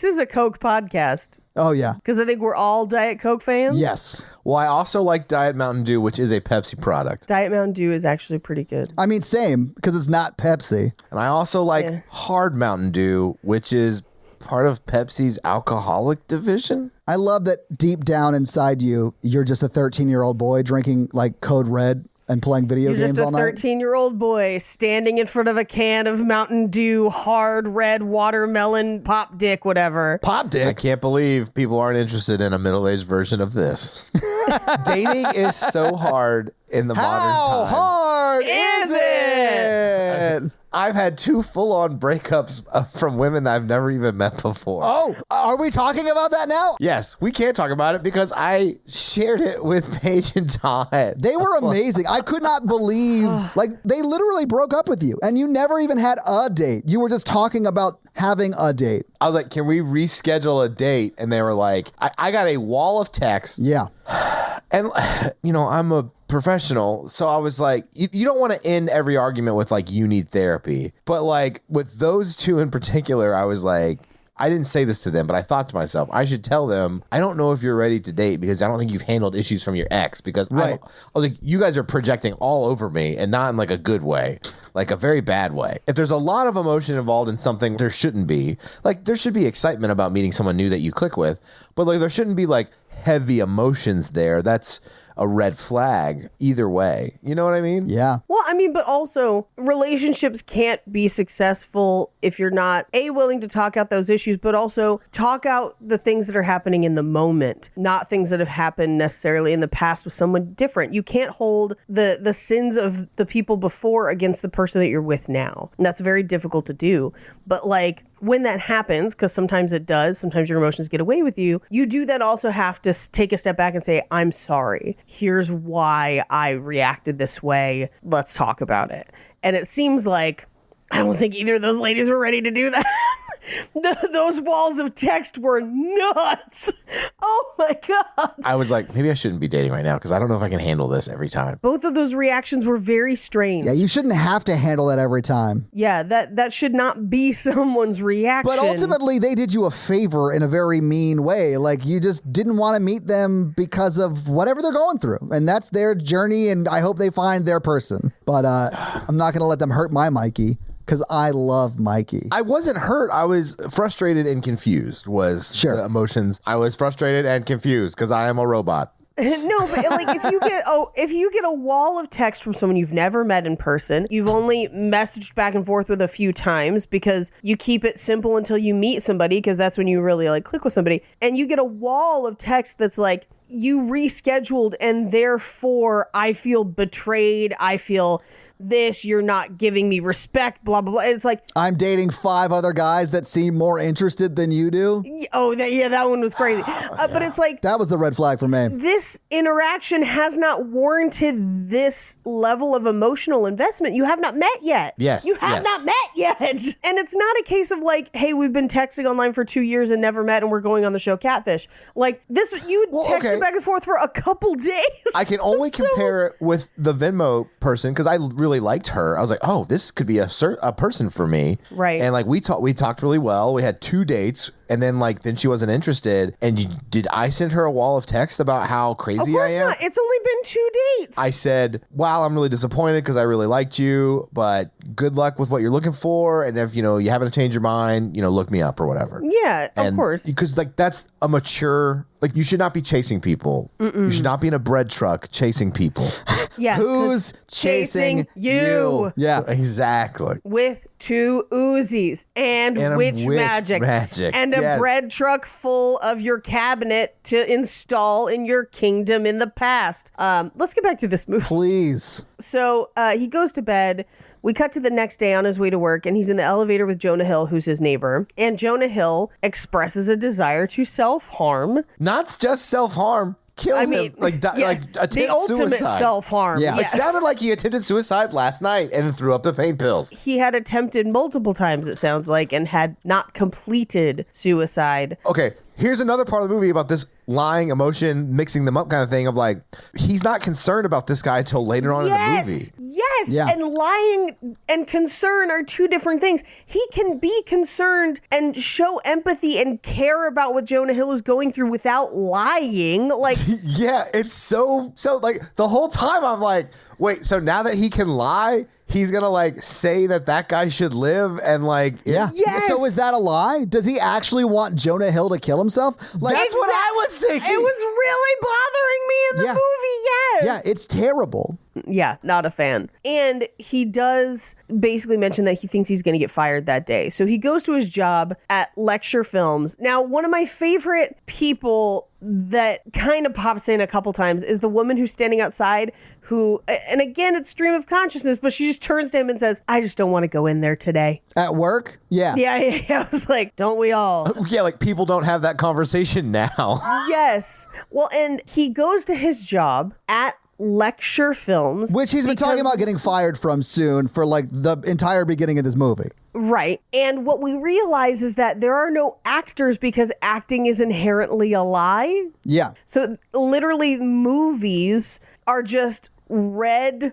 is a Coke podcast. Oh, yeah. Because I think we're all Diet Coke fans. Yes. Well, I also like Diet Mountain Dew, which is a Pepsi product. Diet Mountain Dew is actually pretty good. I mean, same, because it's not Pepsi. And I also like Hard Mountain Dew, which is part of Pepsi's alcoholic division. I love that deep down inside you, you're just a 13-year-old boy drinking like Code Red and playing video games all night. You're just a 13-year-old boy standing in front of a can of Mountain Dew hard red watermelon pop dick, whatever. Pop dick? I can't believe people aren't interested in a middle-aged version of this. Dating is so hard in the modern time. How hard is it? I've had 2 full-on breakups from women that I've never even met before. Oh, are we talking about that now? Yes, we can't talk about it because I shared it with Paige and Todd. They were amazing. I could not believe, like, they literally broke up with you and you never even had a date. You were just talking about having a date. I was like, can we reschedule a date? And they were like, I got a wall of text. Yeah. And, you know, I'm a professional. So I was like, you don't want to end every argument with like, you need therapy. But like with those 2 in particular, I was like, I didn't say this to them, but I thought to myself, I should tell them, I don't know if you're ready to date because I don't think you've handled issues from your ex because I was like, you guys are projecting all over me and not in like a good way, like a very bad way. If there's a lot of emotion involved in something, there shouldn't be. Like there should be excitement about meeting someone new that you click with, but like there shouldn't be like heavy emotions there. That's a red flag either way. You know what I mean? Yeah. Well, I mean, but also relationships can't be successful if you're not willing to talk out those issues, but also talk out the things that are happening in the moment, not things that have happened necessarily in the past with someone different. You can't hold the sins of the people before against the person that you're with now. And that's very difficult to do. But like when that happens, because sometimes it does, sometimes your emotions get away with you, you do then also have to take a step back and say, I'm sorry. Here's why I reacted this way. Let's talk about it. And it seems like I don't think either of those ladies were ready to do that. Those walls of text were nuts. Oh my God. I was like, maybe I shouldn't be dating right now because I don't know if I can handle this every time. Both of those reactions were very strange. Yeah, you shouldn't have to handle that every time. Yeah, that should not be someone's reaction. But ultimately, they did you a favor in a very mean way. Like, you just didn't want to meet them because of whatever they're going through. And that's their journey, and I hope they find their person. But I'm not going to let them hurt my Mikey. Because I love Mikey. I wasn't hurt. I was frustrated and confused was the emotions. I was frustrated and confused because I am a robot. No, but like if you get a wall of text from someone you've never met in person, you've only messaged back and forth with a few times because you keep it simple until you meet somebody because that's when you really like click with somebody, and you get a wall of text that's like you rescheduled and therefore I feel betrayed, I feel this, you're not giving me respect, blah, blah, blah. It's like, I'm dating 5 other guys that seem more interested than you do. Oh, that one was crazy. But it's like, that was the red flag for me. This interaction has not warranted this level of emotional investment. You have not met yet. Yes. You have not met yet. And it's not a case of like, hey, we've been texting online for 2 years and never met and we're going on the show Catfish. Like this, you texted back and forth for a couple days. I can only compare it with the Venmo person because I really liked her. I was like, oh, this could be a person for me. Right. And like we talked really well. We had 2 dates. And then then she wasn't interested. And did I send her a wall of text about how crazy I am? Not. It's only been 2 dates. I said, wow, I'm really disappointed because I really liked you, but good luck with what you're looking for. And if, you happen to change your mind, look me up or whatever. Yeah, of course. Because that's a mature, you should not be chasing people. Mm-mm. You should not be in a bread truck chasing people. Yeah. Who's chasing you? Yeah, exactly. With 2 Uzis and witch magic. And a bread truck full of your cabinet to install in your kingdom in the past. Let's get back to this movie. Please. So he goes to bed. We cut to the next day on his way to work, and he's in the elevator with Jonah Hill, who's his neighbor. And Jonah Hill expresses a desire to self-harm. Not just self-harm. Kill him. Attempt the ultimate suicide. Self-harm. Yeah. Yes. It sounded like he attempted suicide last night and threw up the pain pills. He had attempted multiple times, it sounds like, and had not completed suicide. Okay, here's another part of the movie about this lying, emotion, mixing them up kind of thing of he's not concerned about this guy until later on in the movie. Yes, Yeah. and lying and concern are 2 different things. He can be concerned and show empathy and care about what Jonah Hill is going through without lying. Yeah, it's so the whole time I'm like, wait, so now that he can lie, he's gonna say that guy should live and yeah. Yes. So is that a lie? Does he actually want Jonah Hill to kill himself? That's what I was thinking. It was really bothering me in the movie. Yes. Yeah, it's terrible. Yeah, not a fan. And he does basically mention that he thinks he's going to get fired that day. So he goes to his job at Lecture Films. Now, one of my favorite people that kind of pops in a couple times is the woman who's standing outside who, and again, it's stream of consciousness, but she just turns to him and says, I just don't want to go in there today. At work? Yeah. Yeah. I was like, don't we all? Yeah, people don't have that conversation now. Yes. Well, and he goes to his job at Lecture Films, which he's been talking about getting fired from soon for the entire beginning of this movie. Right. And what we realize is that there are no actors because acting is inherently a lie. Yeah. So literally movies are just read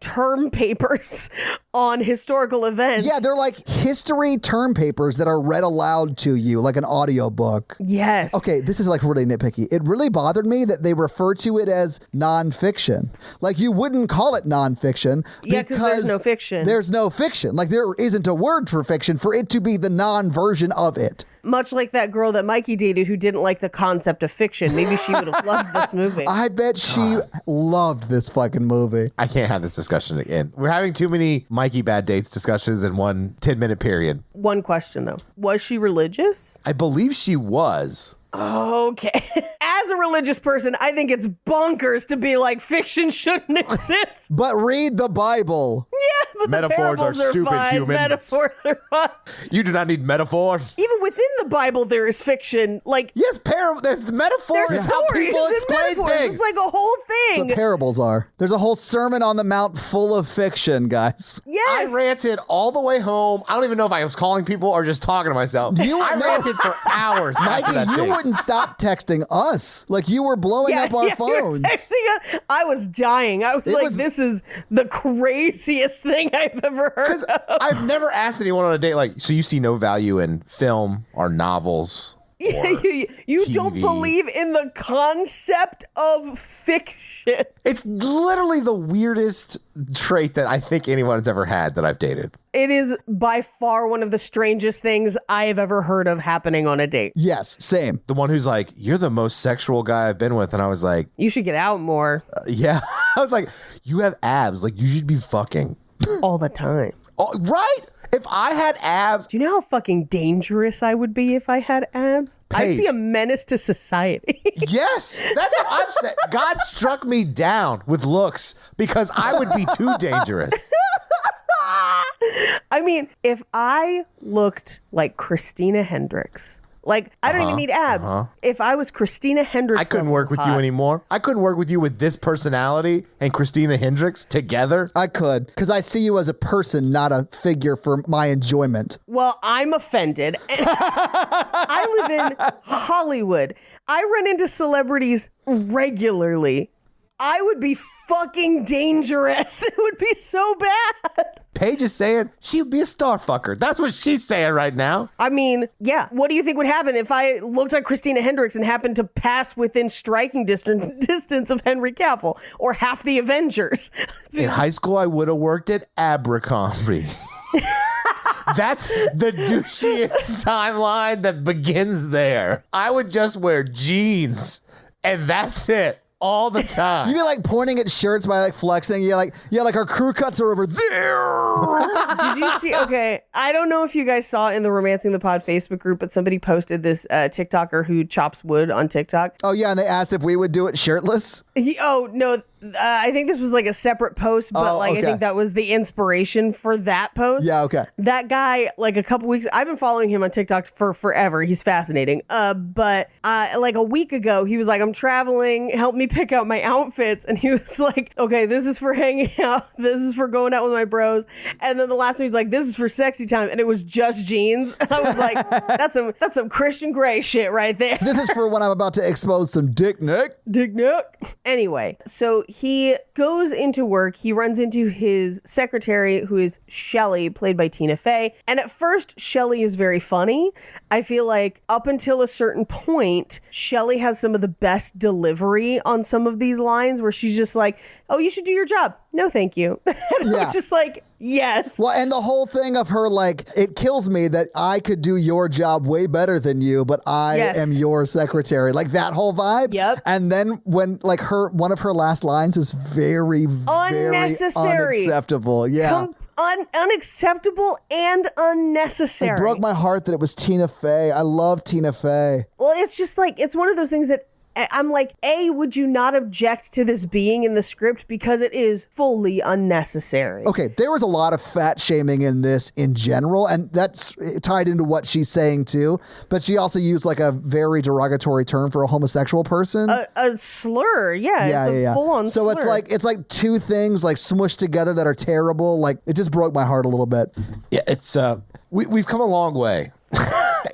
term papers on historical events. Yeah, they're history term papers that are read aloud to you like an audiobook. Yes. Okay, this is really nitpicky. It really bothered me that they refer to it as nonfiction. You wouldn't call it nonfiction because there's no fiction. There's no fiction. There isn't a word for fiction for it to be the non version of it. Much like that girl that Mikey dated who didn't like the concept of fiction. Maybe she would have loved this movie. I bet she loved this fucking movie. I can't have this discussion again. We're having too many Mikey bad dates discussions in one 10-minute period. One question, though. Was she religious? I believe she was. Okay. As a religious person, I think it's bonkers to be like, fiction shouldn't exist. But read the Bible. Yeah, but Metaphors the are parables are stupid, fine. human. Metaphors are fine. You do not need metaphor. Even within the Bible, there is fiction. Like, Yes, there's metaphors. there's How stories people and explain metaphors. things. It's like a whole That's thing. what parables are. There's a whole Sermon on the Mount full of fiction, guys. Yes. I ranted all the way home. I don't even know if I was calling people or just talking to myself. I ranted for hours. after that Mikey, you date. wouldn't stop texting us. Like, you were blowing up our you're phones. texting us. I was dying. I was like, this is the craziest thing I've ever heard of. I've never asked anyone on a date, like, so you see no value in film or novels? You don't TV. believe in the concept of fiction. It's literally the weirdest trait that I think anyone's ever had that I've dated. It is by far one of the strangest things I have ever heard of happening on a date. Yes, same. The one who's like, you're the most sexual guy I've been with. And I was like, You should get out more yeah. I was like, you have abs. Like, you should be fucking. all the time. Oh, right? If I had abs, Do you know how fucking dangerous I would be if I had abs? I'd be Paige. a menace to society. yes, that's what I'm saying. God struck me down with looks because I would be too dangerous. I mean, if I looked like Christina Hendricks, like, I don't even need abs. If I was Christina Hendricks, I couldn't work with you anymore. I couldn't work with you with this personality and Christina Hendricks together. I could, because I see you as a person, not a figure for my enjoyment. Well, I'm offended. I live in Hollywood. I run into celebrities regularly. I would be fucking dangerous. It would be so bad. Paige is saying she would be a star fucker. That's what she's saying right now. I mean, yeah. What do you think would happen if I looked like Christina Hendricks and happened to pass within striking distance of Henry Cavill or half the Avengers? In high school, I would have worked at Abercrombie. That's the douchiest timeline that begins there. I would just wear jeans, and that's it. All the time. You'd be like pointing at shirts by like flexing. You're like, yeah, like our crew cuts are over there. Did you see? Okay, I don't know if you guys saw in the Romancing the Pod Facebook group, but somebody posted this TikToker who chops wood on TikTok. Oh yeah, and they asked if we would do it shirtless. Oh no, I think this was like a separate post, but I think that was the inspiration for that post. Yeah, okay. That guy, like a couple weeks, I've been following him on TikTok for forever. He's fascinating. But like a week ago, he was like, I'm traveling, help me pick out my outfits. And he was like, okay, this is for hanging out. This is for going out with my bros. And then the last one, he's like, this is for sexy time. And it was just jeans. And I was like, that's some Christian Grey shit right there. This is for when I'm about to expose some dick, Nick. Dick Nick. Anyway, so he goes into work. He runs into his secretary, who is Shelley, played by Tina Fey. And at first, Shelley is very funny. I feel like up until a certain point, Shelley has some of the best delivery on some of these lines where she's just like, oh, you should do your job. No, thank you. And I was just like, yes. Well, and the whole thing of her, like, it kills me that I could do your job way better than you, but I am your secretary. Like that whole vibe. Yep. And then when like one of her last lines is very, Unnecessary. very unacceptable. Yeah. Unacceptable and unnecessary. It broke my heart that it was Tina Fey. I love Tina Fey. Well, it's just like, it's one of those things that I'm like, A, would you not object to this being in the script because it is fully unnecessary? Okay, there was a lot of fat shaming in this in general, and that's tied into what she's saying too. But she also used like a very derogatory term for a homosexual person. A slur, yeah. It's a full-on slur. So it's like two things like smushed together that are terrible. Like it just broke my heart a little bit. Yeah, it's we've come a long way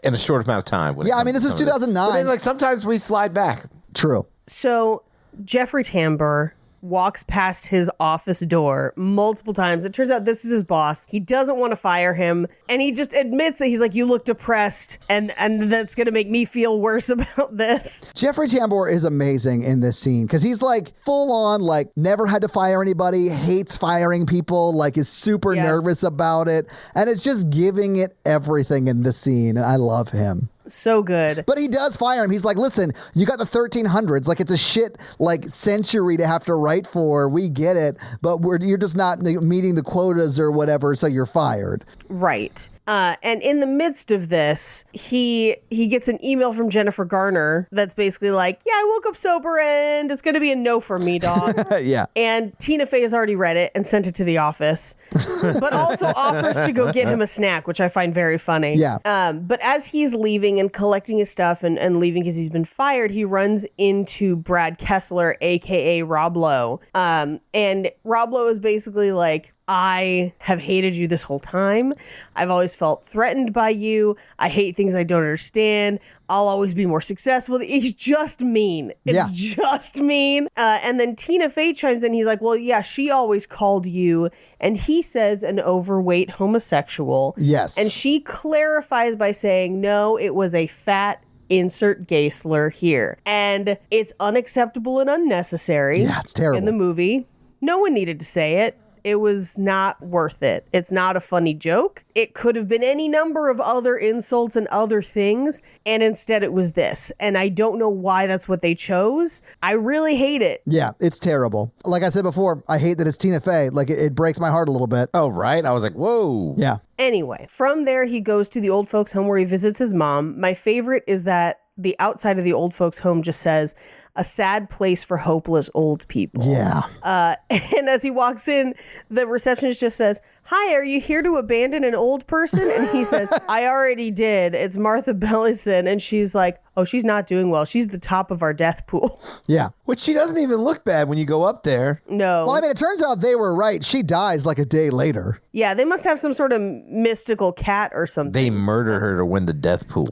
in a short amount of time. Yeah, I mean, this is 2009. But then, like, sometimes we slide back. True. So Jeffrey Tambor walks past his office door multiple times. It turns out this is his boss. He doesn't want to fire him. And he just admits that he's like, you look depressed. And that's going to make me feel worse about this. Jeffrey Tambor is amazing in this scene because he's like full on, like never had to fire anybody, hates firing people, like is super nervous about it. And it's just giving it everything in this scene. I love him. So good. But he does fire him. He's like, listen, you got the 1300s. Like, it's a shit, like, century to have to write for. We get it. But you're just not meeting the quotas or whatever, so you're fired. Right. And in the midst of this, he gets an email from Jennifer Garner that's basically like, yeah, I woke up sober and it's going to be a no from me, dog. Yeah. And Tina Fey has already read it and sent it to the office, but also offers to go get him a snack, which I find very funny. Yeah. But as he's leaving and collecting his stuff and leaving because he's been fired, he runs into Brad Kessler, a.k.a. Rob Lowe. And Rob Lowe is basically like, I have hated you this whole time. I've always felt threatened by you. I hate things I don't understand. I'll always be more successful. He's just mean. It's just mean. And then Tina Fey chimes in. He's like, well, yeah, she always called you. And he says an overweight homosexual. Yes. And she clarifies by saying, no, it was a fat insert gay slur here. And it's unacceptable and unnecessary. Yeah, it's terrible. In the movie. No one needed to say it. It was not worth it. It's not a funny joke. It could have been any number of other insults and other things, and instead it was this. And I don't know why that's what they chose. I really hate it. Yeah, it's terrible. Like I said before, I hate that it's Tina Fey. Like, it breaks my heart a little bit. Oh, right? I was like, whoa. Yeah. Anyway, from there, he goes to the old folks' home where he visits his mom. My favorite is that the outside of the old folks' home just says, a sad place for hopeless old people. Yeah. And as he walks in, the receptionist just says, hi, are you here to abandon an old person? And he says, I already did. It's Martha Bellison. And she's like, oh, she's not doing well. She's the top of our death pool. Yeah. Which she doesn't even look bad when you go up there. No. Well, I mean, it turns out they were right. She dies like a day later. Yeah, they must have some sort of mystical cat or something. They murder her to win the death pool.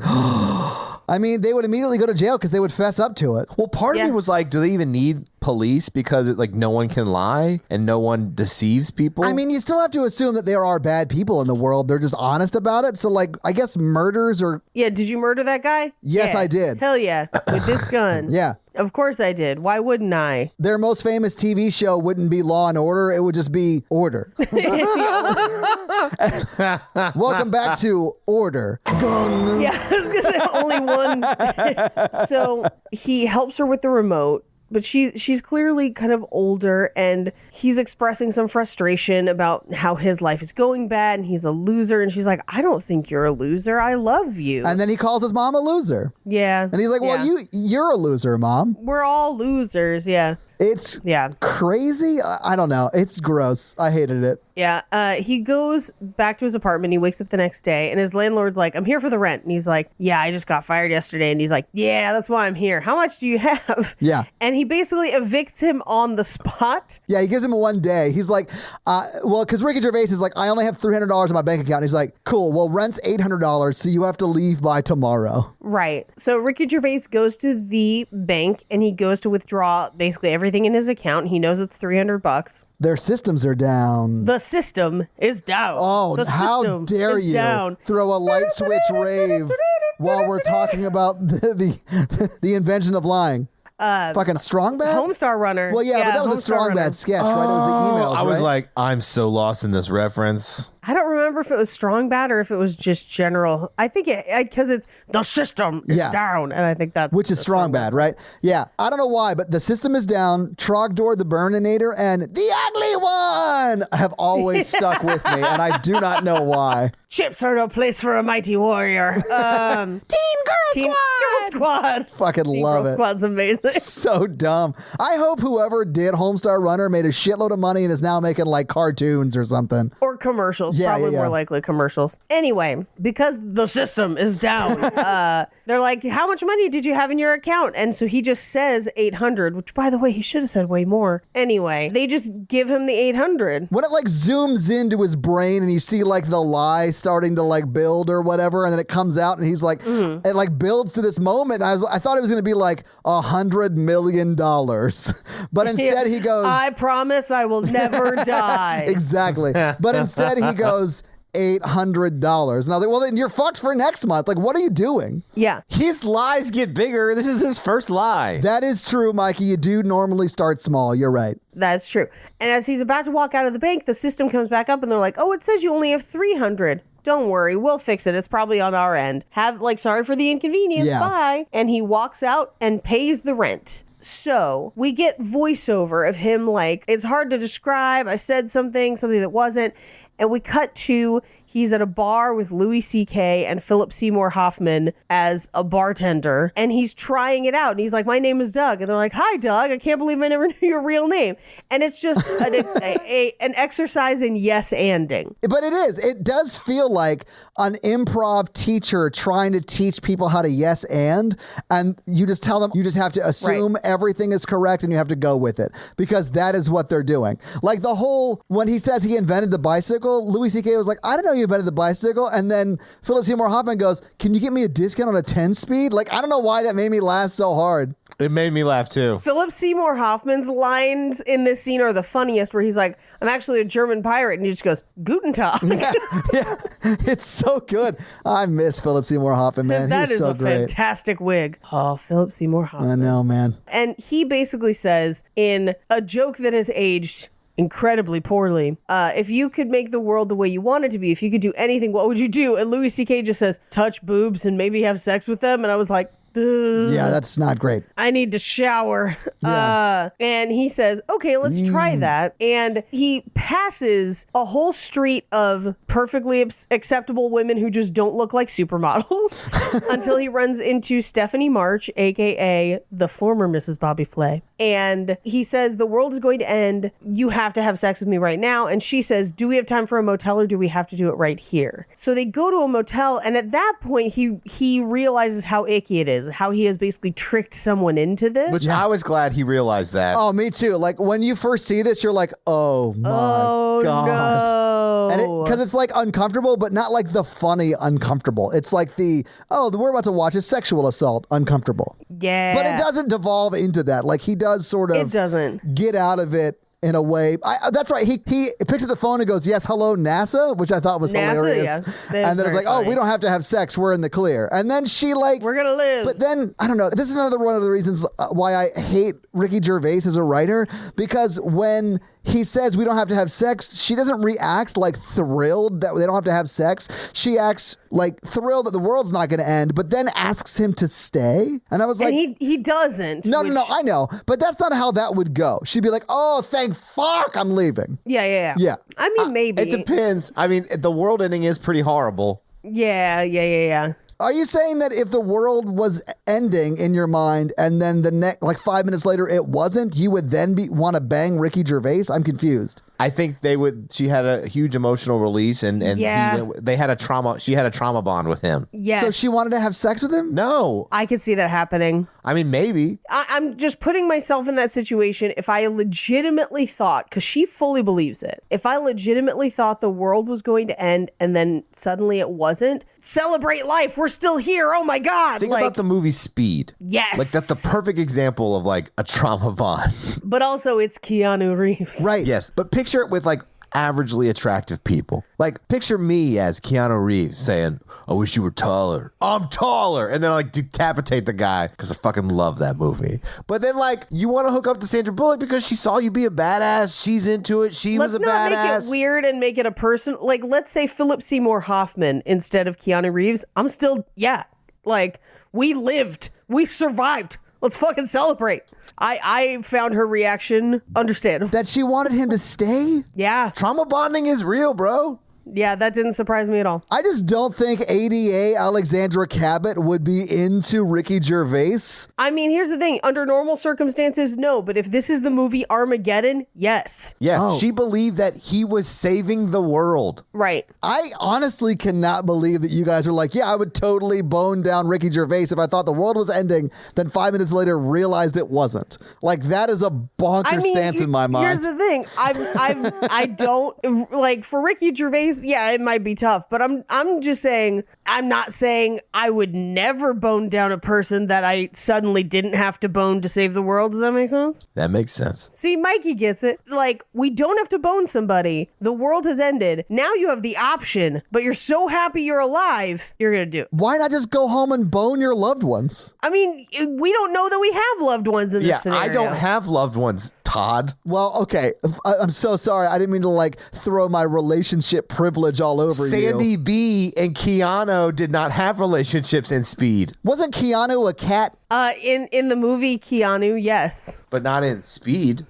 I mean, they would immediately go to jail because they would fess up to it. Well, part of me was like, do they even need police because no one can lie and no one deceives people? I mean, you still have to assume that there are bad people in the world. They're just honest about it. So, like, I guess murders are... Yeah, did you murder that guy? Yes, yeah. I did. Hell yeah. With this gun. Yeah. Of course I did. Why wouldn't I? Their most famous TV show wouldn't be Law and Order. It would just be Order. Welcome back to Order. Yeah, I was going to say only one. So he helps her with the remote. But she's clearly kind of older, and he's expressing some frustration about how his life is going bad and he's a loser. And she's like, I don't think you're a loser. I love you. And then he calls his mom a loser. Yeah. And he's like, well, you're a loser, Mom. We're all losers. Yeah. It's crazy. I don't know. It's gross. I hated it. Yeah. He goes back to his apartment. He wakes up the next day and his landlord's like, I'm here for the rent. And he's like, yeah, I just got fired yesterday. And he's like, yeah, that's why I'm here. How much do you have? Yeah. And he basically evicts him on the spot. Yeah, he gives him 1 day. He's like, well, because Ricky Gervais is like, I only have $300 in my bank account. And he's like, cool, well, rent's $800, so you have to leave by tomorrow. Right. So Ricky Gervais goes to the bank and he goes to withdraw basically everything in his account. He knows it's $300. Their systems are down. The system is down. Oh, how dare you throw a light switch rave while we're talking about the invention of lying. Fucking Strong Bad? Homestar Runner. Well, yeah, but that was a Strong Bad sketch, right? It was the emails, I was right? like, I'm so lost in this reference. I don't remember if it was Strong Bad or if it was just general. I think because it's the system is down, and I think that's... Which is Strong Bad, right? Yeah. I don't know why, but the system is down. Trogdor the Burninator and the Ugly One have always stuck with me, and I do not know why. Chips are no place for a mighty warrior. Teen Girl Squad. Fucking love it. Girl Squad's amazing. So dumb. I hope whoever did Homestar Runner made a shitload of money and is now making like cartoons or something. Or commercials. Probably more likely commercials. Anyway, because the system is down, they're like, how much money did you have in your account? And so he just says 800, which by the way, he should have said way more. Anyway, they just give him the 800. When it like zooms into his brain and you see like the lie starting to like build or whatever, and then it comes out and he's like, it like builds to this moment. And I thought it was going to be like $100 million. But instead he goes, I promise I will never die. Exactly. But instead he goes, $800. And I was like, well, then you're fucked for next month. Like, what are you doing? Yeah. His lies get bigger. This is his first lie. That is true, Mikey. You do normally start small. You're right. That's true. And as he's about to walk out of the bank, the system comes back up and they're like, oh, it says you only have 300. don't worry, we'll fix it. It's probably on our end. Sorry for the inconvenience. Yeah. Bye. And he walks out and pays the rent. So we get voiceover of him like, it's hard to describe. I said something that wasn't. And we cut to he's at a bar with Louis C.K. and Philip Seymour Hoffman as a bartender. And he's trying it out. And he's like, my name is Doug. And they're like, hi, Doug. I can't believe I never knew your real name. And it's just an exercise in yes-anding. But it is. It does feel like an improv teacher trying to teach people how to yes and you just tell them, you just have to assume everything is correct and you have to go with it because that is what they're doing. Like the whole, when he says he invented the bicycle, Louis C.K. was like, I didn't know you invented the bicycle. And then Philip Seymour Hoffman goes, can you get me a discount on a 10 speed? Like, I don't know why that made me laugh so hard. It made me laugh too. Philip Seymour Hoffman's lines in this scene are the funniest, where he's like, I'm actually a German pirate. And he just goes, Guten Tag. Yeah, it's so good. I miss Philip Seymour Hoffman, man. That He's is so a great. fantastic wig. Oh, Philip Seymour Hoffman. I know, man. And he basically says, in a joke that has aged incredibly poorly, if you could make the world the way you want it to be, if you could do anything, what would you do? And Louis C.K. just says, touch boobs and maybe have sex with them. And I was like, yeah, that's not great. I need to shower. Yeah. And he says, okay, let's try that. And he passes a whole street of perfectly acceptable women who just don't look like supermodels until he runs into Stephanie March, aka the former Mrs. Bobby Flay. And he says, the world is going to end. You have to have sex with me right now. And she says, do we have time for a motel or do we have to do it right here? So they go to a motel. And at that point, he realizes how icky it is, how he has basically tricked someone into this. Which I was glad he realized that. Oh, me too. Like when you first see this, you're like, oh my God. No. And because it's like uncomfortable, but not like the funny uncomfortable. It's like we're about to watch a sexual assault uncomfortable. Yeah. But it doesn't devolve into that. Like he does sort of It doesn't. get out of it in a way. That's right. He picks up the phone and goes, yes, hello, NASA, which I thought was hilarious. Yeah. And then it's like, funny. oh, we don't have to have sex. We're in the clear. And then she like, We're going to live. but then, I don't know. This is another one of the reasons why I hate Ricky Gervais as a writer, because when he says we don't have to have sex, she doesn't react like thrilled that they don't have to have sex. She acts like thrilled that the world's not going to end, but then asks him to stay. And I was like, and he doesn't. no, I know. But that's not how that would go. She'd be like, oh, thank fuck, I'm leaving. Yeah. Yeah. I mean, maybe. It depends. I mean, the world ending is pretty horrible. Yeah. Are you saying that if the world was ending in your mind and then the next, like 5 minutes later, it wasn't, you would then want to bang Ricky Gervais? I'm confused. I think they would. She had a huge emotional release, and Yeah. they had a trauma. She had a trauma bond with him. Yes. So she wanted to have sex with him? No, I could see that happening. I mean maybe. I'm just putting myself in that situation. If I legitimately thought, because she fully believes it, if I legitimately thought the world was going to end and then suddenly it wasn't, celebrate life. We're still here. Oh my God. Think about the movie Speed. Yes. Like that's the perfect example of like a trauma bond. But also it's Keanu Reeves. Right. Yes, but picture it with like averagely attractive people. Like picture me as Keanu Reeves saying, I wish you were taller. I'm taller. And then like decapitate the guy because I fucking love that movie. But then like you want to hook up to Sandra Bullock because she saw you be a badass. She's into it. She was a badass. Let's not make it weird and make it a person. Like let's say Philip Seymour Hoffman instead of Keanu Reeves. I'm still, like we lived. We survived. Let's fucking celebrate. I found her reaction understandable. That she wanted him to stay? Yeah. Trauma bonding is real, bro. Yeah, that didn't surprise me at all. I just don't think ADA Alexandra Cabot would be into Ricky Gervais. I mean, here's the thing. Under normal circumstances, no. But if this is the movie Armageddon, yes. Yeah, Oh. she believed that he was saving the world. Right. I honestly cannot believe that you guys are like, yeah, I would totally bone down Ricky Gervais if I thought the world was ending, then 5 minutes later realized it wasn't. Like, that is a bonkers stance in my mind. Here's the thing. I don't, like, for Ricky Gervais, yeah, it might be tough, but I'm just saying, I'm not saying I would never bone down a person that I suddenly didn't have to bone to save the world. Does that make sense? That makes sense. See, Mikey gets it. Like, we don't have to bone somebody. The world has ended. Now you have the option, but you're so happy you're alive, you're going to do it. Why not just go home and bone your loved ones? I mean, we don't know that we have loved ones in this scenario. I don't have loved ones. Todd. Well, okay. I'm so sorry. I didn't mean to like throw my relationship privilege all over Sandy you. B and Keanu did not have relationships in Speed. Wasn't Keanu a cat? In the movie Keanu, yes. But not in Speed.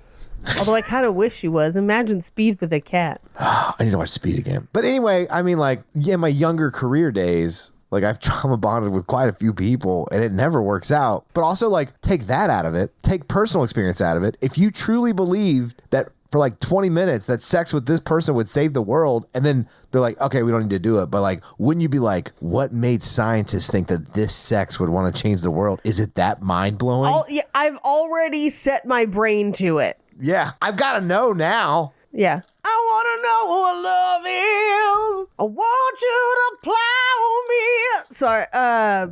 Although I kind of wish he was. Imagine Speed with a cat. I need to watch Speed again. But anyway, I mean, like, yeah, my younger career days, like I've trauma bonded with quite a few people and it never works out. But also, like, take that out of it. Take personal experience out of it. If you truly believed that for like 20 minutes that sex with this person would save the world, and then they're like, okay, we don't need to do it. But like, wouldn't you be like, what made scientists think that this sex would want to change the world? Is it that mind blowing? I've already set my brain to it. Yeah, I've got to know now. Yeah. I want to know what love is. I want you to plow me. Sorry.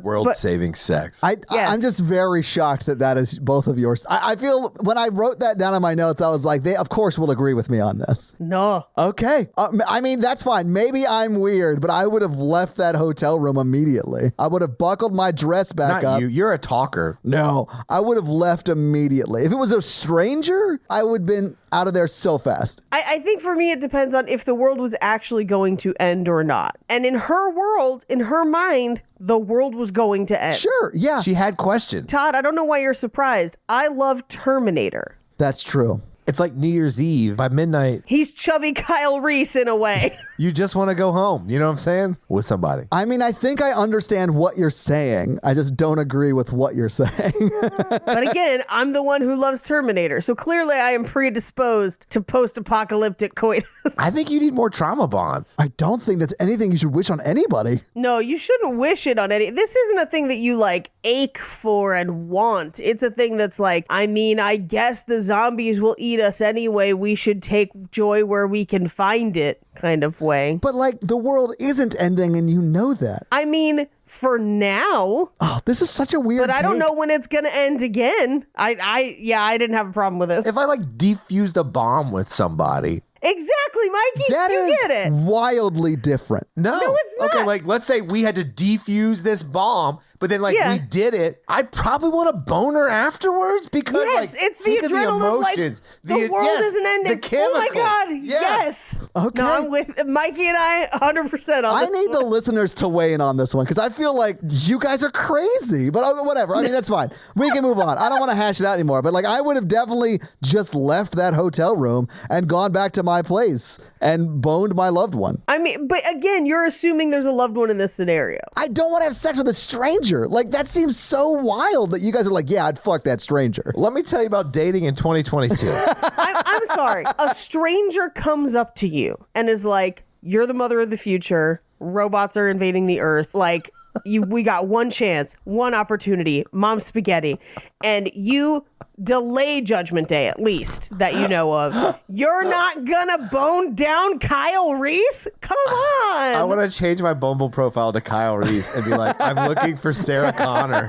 World-saving sex. I'm just very shocked that is both of yours. I feel when I wrote that down in my notes, I was like, they of course will agree with me on this. No. Okay. I mean, that's fine. Maybe I'm weird, but I would have left that hotel room immediately. I would have buckled my dress back up. Not you. You're a talker. No, I would have left immediately. If it was a stranger, I would have been out of there so fast. I think for me, it depends on if the world was actually going to end or not. And in her world, in her mind, the world was going to end. Sure, yeah. She had questions. Todd, I don't know why you're surprised. I love Terminator. That's true. It's like New Year's Eve. By midnight, He's chubby Kyle Reese in a way. you just want to go home. You know what I'm saying? With somebody. I mean, I think I understand what you're saying. I just don't agree with what you're saying. But again, I'm the one who loves Terminator. So clearly I am predisposed to post-apocalyptic coitus. I think you need more trauma bonds. I don't think that's anything you should wish on anybody. No, you shouldn't wish it on any. This isn't a thing that you like ache for and want. It's a thing that's like, I mean, I guess the zombies will eat us anyway. We should take joy where we can find it kind of way. But like the world isn't ending and you know that. I mean, for now. Oh, this is such a weird But I don't take. know when it's going to end again. I didn't have a problem with this. If I like defused a bomb with somebody. Exactly, Mikey. That you is get it. wildly different. No, it's not. Okay, like let's say we had to defuse this bomb, but then like we did it. I'd probably want a boner afterwards because yes, like it's the think adrenaline of the emotions. The world isn't ending. The chemical. Oh my God. Yeah. Yes. Okay. No, I'm with Mikey and I 100% on I this need the one. listeners to weigh in on this one because I feel like you guys are crazy, but whatever. I mean, that's fine. We can move on. I don't want to hash it out anymore, but like I would have definitely just left that hotel room and gone back to my place and boned my loved one. I mean, but again, you're assuming there's a loved one in this scenario. I don't want to have sex with a stranger. Like that seems so wild that you guys are like, yeah, I'd fuck that stranger. Let me tell you about dating in 2022. I'm sorry. A stranger comes up to you and is like, you're the mother of the future. Robots are invading the earth. Like, we got one chance, one opportunity, mom spaghetti. And you delay Judgment Day, at least, that you know of. You're not gonna bone down Kyle Reese? Come on. I want to change my Bumble profile to Kyle Reese and be like, I'm looking for Sarah Connor.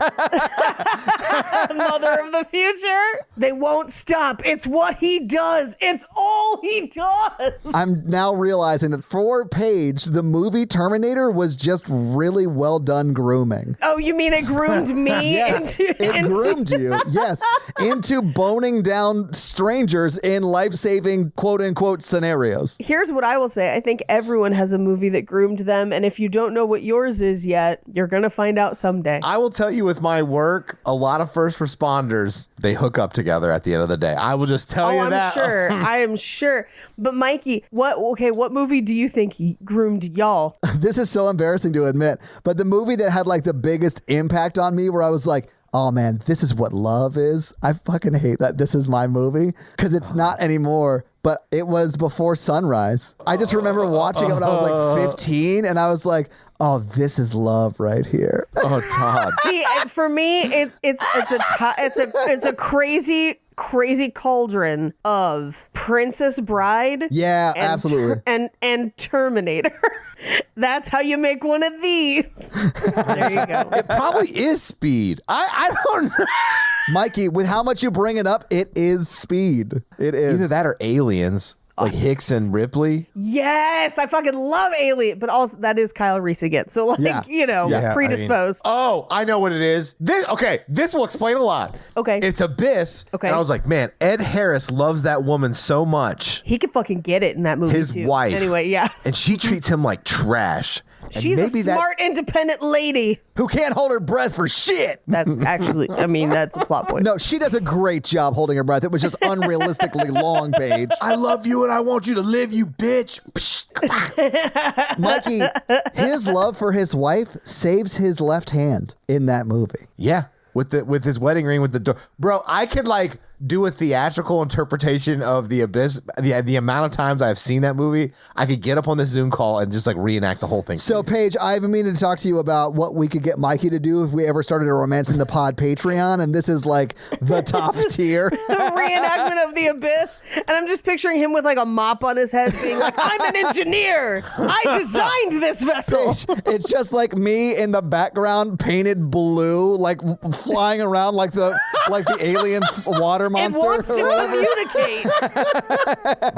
Mother of the future. They won't stop. It's what he does. It's all he does. I'm now realizing that for Paige, the movie Terminator was just really well done grooming. Oh, you mean it groomed me? Yes, it groomed you. Yes, into boning down strangers in life-saving quote-unquote scenarios. Here's what I will say. I think everyone has a movie that groomed them, and if you don't know what yours is yet, you're going to find out someday. I will tell you with my work, a lot of first responders, they hook up together at the end of the day. I will just tell you that. Sure. I am sure. But Mikey, what movie do you think groomed y'all? This is so embarrassing to admit, but the movie that had like the biggest impact on me where I was like, oh man, this is what love is. I fucking hate that this is my movie because it's not anymore. But it was Before Sunrise. I just remember watching it when I was like 15 and I was like, oh, this is love right here. Oh, Todd. See, for me, it's a crazy cauldron of Princess Bride. Yeah, absolutely. And Terminator. That's how you make one of these. There you go. It probably is Speed. I don't know. Mikey, with how much you bring it up, it is Speed. It is. Either that or Aliens. Like Hicks and Ripley. Yes, I fucking love Alien, but also that is Kyle Reese again. So predisposed. I know what it is. This will explain a lot. Okay. It's Abyss. Okay. And I was like, man, Ed Harris loves that woman so much. He can fucking get it in that movie His too. wife. Anyway, yeah. And she treats him like trash. She's a smart, independent lady who can't hold her breath for shit. That's actually, that's a plot point. No, she does a great job holding her breath. It was just unrealistically long, Paige. I love you and I want you to live, you bitch. Mikey, his love for his wife saves his left hand in that movie. Yeah, with his wedding ring with the door. Bro, I could do a theatrical interpretation of The Abyss. The amount of times I've seen that movie, I could get up on this Zoom call and just reenact the whole thing. So, Paige, I've been meaning to talk to you about what we could get Mikey to do if we ever started a Romancing the Pod Patreon, and this is the top tier. The reenactment of The Abyss, and I'm just picturing him with a mop on his head being like, I'm an engineer. I designed this vessel. Paige, it's just me in the background painted blue, flying around like the alien water monster. It wants to communicate.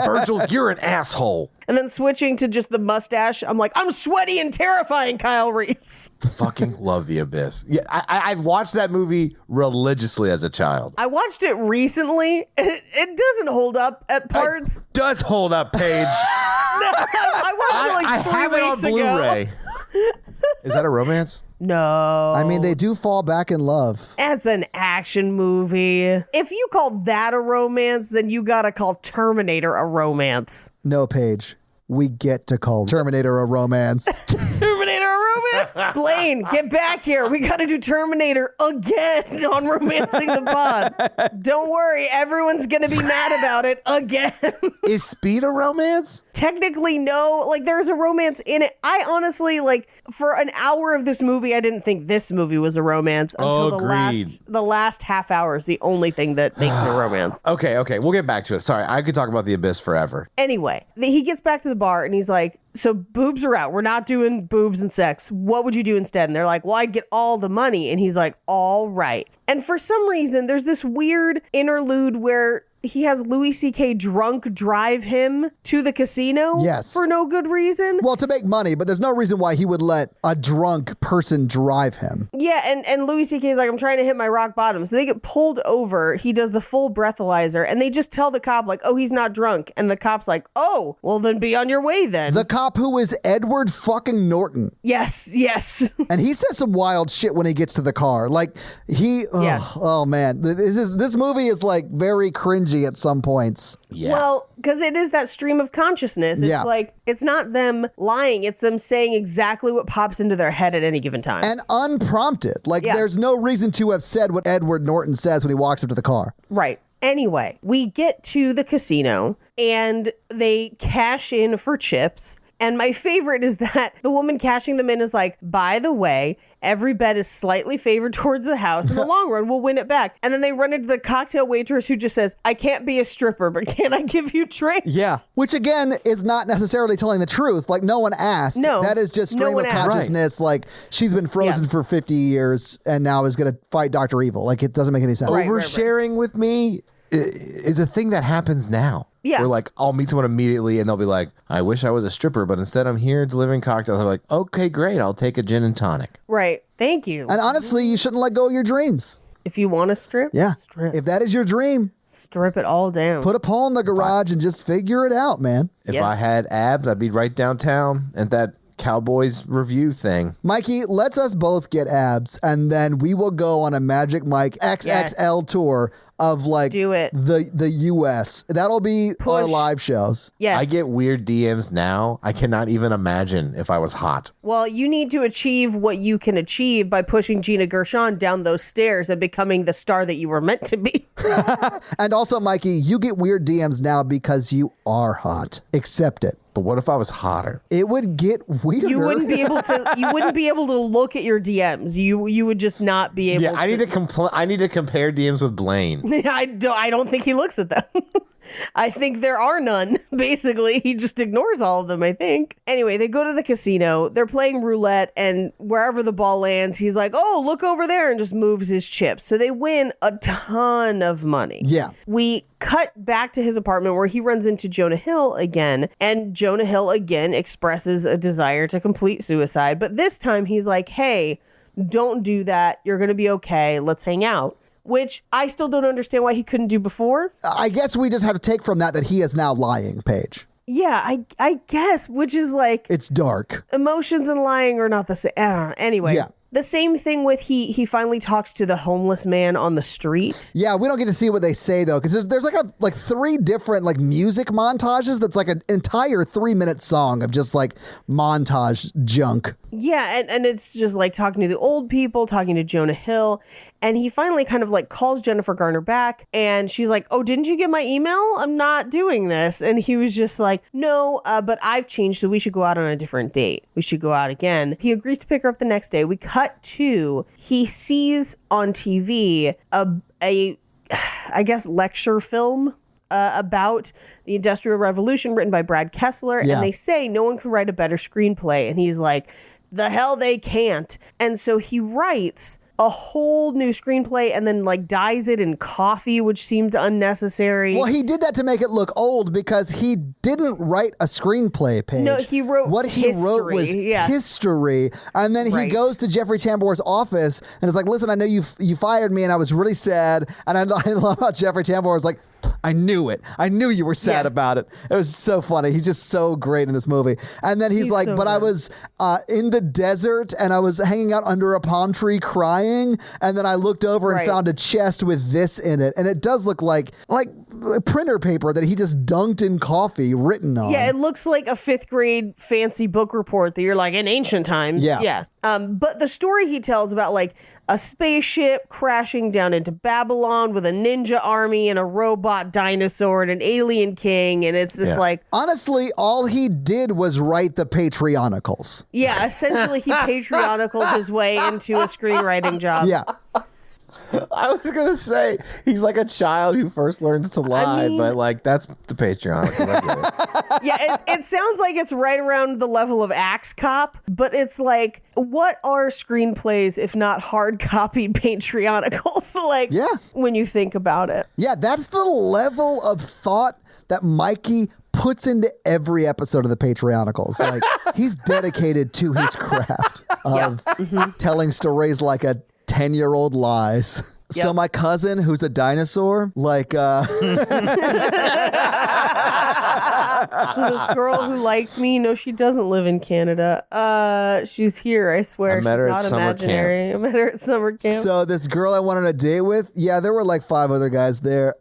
Virgil, you're an asshole. And then switching to just the mustache, I'm like, I'm sweaty and terrifying, Kyle Reese. Fucking love The Abyss. Yeah, I've watched that movie religiously as a child. I watched it recently. It doesn't hold up at parts. It does hold up, Paige. I watched it 3 weeks ago. Blu-ray. Is that a romance? No. I mean, they do fall back in love. It's an action movie. If you call that a romance, then you gotta call Terminator a romance. No, Paige. We get to call Terminator a romance. Terminator a romance? Blaine, get back here. We gotta do Terminator again on Romancing the Pod. Don't worry, everyone's gonna be mad about it again. Is Speed a romance? Technically, no. There's a romance in it. I honestly, for an hour of this movie, I didn't think this movie was a romance until the last half hour is the only thing that makes it a romance. Okay. We'll get back to it. Sorry, I could talk about The Abyss forever. Anyway, he gets back to the bar and he's like, so boobs are out. We're not doing boobs and sex. What would you do instead? And they're like, well, I'd get all the money. And he's like, all right. And for some reason, there's this weird interlude where he has Louis C.K. drunk drive him to the casino. Yes. For no good reason. Well, to make money, but there's no reason why he would let a drunk person drive him. Yeah, and Louis C.K. is like, I'm trying to hit my rock bottom. So they get pulled over. He does the full breathalyzer, and they just tell the cop, oh, he's not drunk. And the cop's like, oh, well, then be on your way then. The cop who is Edward fucking Norton. Yes. And he says some wild shit when he gets to the car. Oh man, this movie is very cringy at some points. Yeah. Well, because it is that stream of consciousness. It's it's not them lying. It's them saying exactly what pops into their head at any given time. And unprompted. There's no reason to have said what Edward Norton says when he walks up to the car. Right. Anyway, we get to the casino and they cash in for chips. And my favorite is that the woman cashing them in is like, by the way, every bet is slightly favored towards the house. In the long run, we'll win it back. And then they run into the cocktail waitress who just says, I can't be a stripper, but can I give you drinks? Yeah. Which, again, is not necessarily telling the truth. No one asked. No. That is just stream of consciousness. Right. She's been frozen for 50 years and now is going to fight Dr. Evil. It doesn't make any sense. Oversharing with me is a thing that happens now. Yeah. Where I'll meet someone immediately and they'll be like, I wish I was a stripper, but instead I'm here delivering cocktails. I'm like, okay, great. I'll take a gin and tonic. Right. Thank you. And honestly, you shouldn't let go of your dreams. If you want to strip, strip. If that is your dream, strip it all down. Put a pole in the garage and just figure it out, man. If I had abs, I'd be right downtown at that Cowboys review thing. Mikey, let's us both get abs and then we will go on a Magic Mike XXL tour of do it. the US. That'll be our live shows. Yes. I get weird DMs now. I cannot even imagine if I was hot. Well, you need to achieve what you can achieve by pushing Gina Gershon down those stairs and becoming the star that you were meant to be. And also, Mikey, you get weird DMs now because you are hot. Accept it. But what if I was hotter? It would get weirder. You wouldn't be able to. You wouldn't be able to look at your DMs. You would just not be able. Yeah, I need to compare DMs with Blaine. I don't think he looks at them. I think there are none, basically. He just ignores all of them, I think. Anyway, they go to the casino. They're playing roulette, and wherever the ball lands, he's like, oh, look over there, and just moves his chips. So they win a ton of money. Yeah. We cut back to his apartment where he runs into Jonah Hill again, and Jonah Hill again expresses a desire to complete suicide. But this time he's like, hey, don't do that. You're going to be okay. Let's hang out. Which I still don't understand why he couldn't do before. I guess we just have to take from that he is now lying, Paige. Yeah, I guess, which is like... It's dark. Emotions and lying are not the same. Anyway. Yeah. The same thing with he finally talks to the homeless man on the street. Yeah, we don't get to see what they say though, because there's like three different like music montages that's like an entire 3-minute song of just like montage junk. Yeah, and it's just like talking to the old people, talking to Jonah Hill, and he finally kind of like calls Jennifer Garner back, and she's like, oh, didn't you get my email? I'm not doing this. And he was just like, no, but I've changed, so we should go out on a different date. We should go out again. He agrees to pick her up the next day. We cut to, he sees on TV a I guess, lecture film about the Industrial Revolution written by Brad Kessler, and they say no one can write a better screenplay. And he's like, the hell they can't. And so he writes a whole new screenplay and then like dyes it in coffee, which seemed unnecessary. Well, he did that to make it look old because he didn't write a screenplay, Paige. No, he wrote what he wrote was history. And then he goes to Jeffrey Tambor's office and is like, listen, I know you fired me and I was really sad. And I love how Jeffrey Tambor was like, I knew it. I knew you were sad about it. It was so funny. He's just so great in this movie. And then he's like, so but good. I was in the desert and I was hanging out under a palm tree crying. And then I looked over and found a chest with this in it. And it does look like printer paper that he just dunked in coffee written on. Yeah, it looks like a 5th grade fancy book report that you're like in ancient times. Yeah. But the story he tells about like a spaceship crashing down into Babylon with a ninja army and a robot dinosaur and an alien king. And it's this like... Honestly, all he did was write the Patreonicals. Yeah, essentially he Patreonicaled his way into a screenwriting job. Yeah. I was going to say, he's like a child who first learns to lie, but like, that's the Patreon. Yeah, it sounds like it's right around the level of Axe Cop, but it's like, what are screenplays if not hard copied Patreonicals? Like, when you think about it. Yeah, that's the level of thought that Mikey puts into every episode of the Patreonicals. Like, he's dedicated to his craft of telling stories like a 10-year-old lies. Yep. So my cousin, who's a dinosaur, like... So this girl who liked me, no, she doesn't live in Canada. She's here, I swear. She's not imaginary. I met her at summer camp. So this girl I went on a date with, there were like 5 other guys there.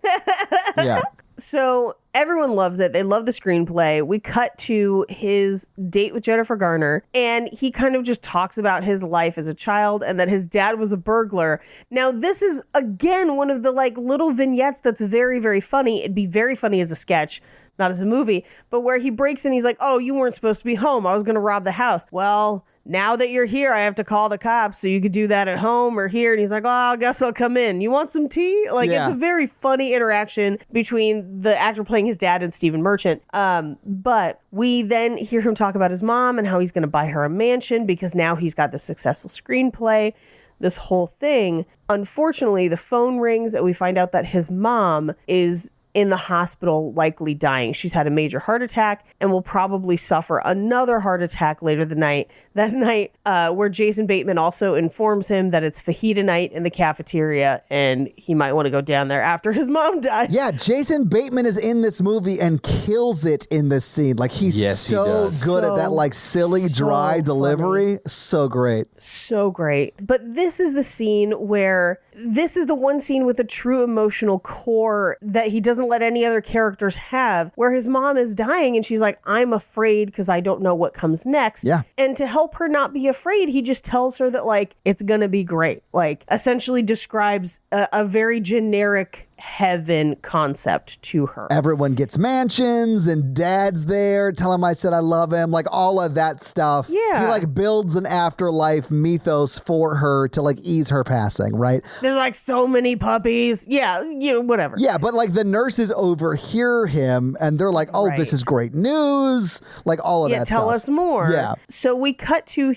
Yeah. So everyone loves it. They love the screenplay. We cut to his date with Jennifer Garner, and he kind of just talks about his life as a child and that his dad was a burglar. Now, this is, again, one of the like little vignettes that's very, very funny. It'd be very funny as a sketch, not as a movie, but where he breaks in, he's like, oh, you weren't supposed to be home. I was going to rob the house. Well, now that you're here, I have to call the cops, so you could do that at home or here. And he's like, oh, I guess I'll come in. You want some tea? Like, it's a very funny interaction between the actor playing his dad and Stephen Merchant. But we then hear him talk about his mom and how he's going to buy her a mansion because now he's got this successful screenplay, this whole thing. Unfortunately, the phone rings and we find out that his mom is in the hospital, likely dying. She's had a major heart attack and will probably suffer another heart attack later that night, where Jason Bateman also informs him that it's fajita night in the cafeteria and he might want to go down there after his mom dies. Yeah, Jason Bateman is in this movie and kills it in this scene. Like, he's so good at that like silly, dry delivery. So great. So great. But this is the scene where this is the one scene with a true emotional core that he doesn't let any other characters have, where his mom is dying and she's like, I'm afraid because I don't know what comes next. Yeah. And to help her not be afraid, he just tells her that like, it's going to be great. Like, essentially describes a very generic heaven concept to her. Everyone gets mansions and dad's there. Tell him I said I love him. Like all of that stuff. Yeah. He like builds an afterlife mythos for her to like ease her passing, right? There's like so many puppies. Yeah, whatever. Yeah, but like the nurses overhear him and they're like, oh, this is great news. Like all of that stuff. Tell us more. Yeah. So we cut to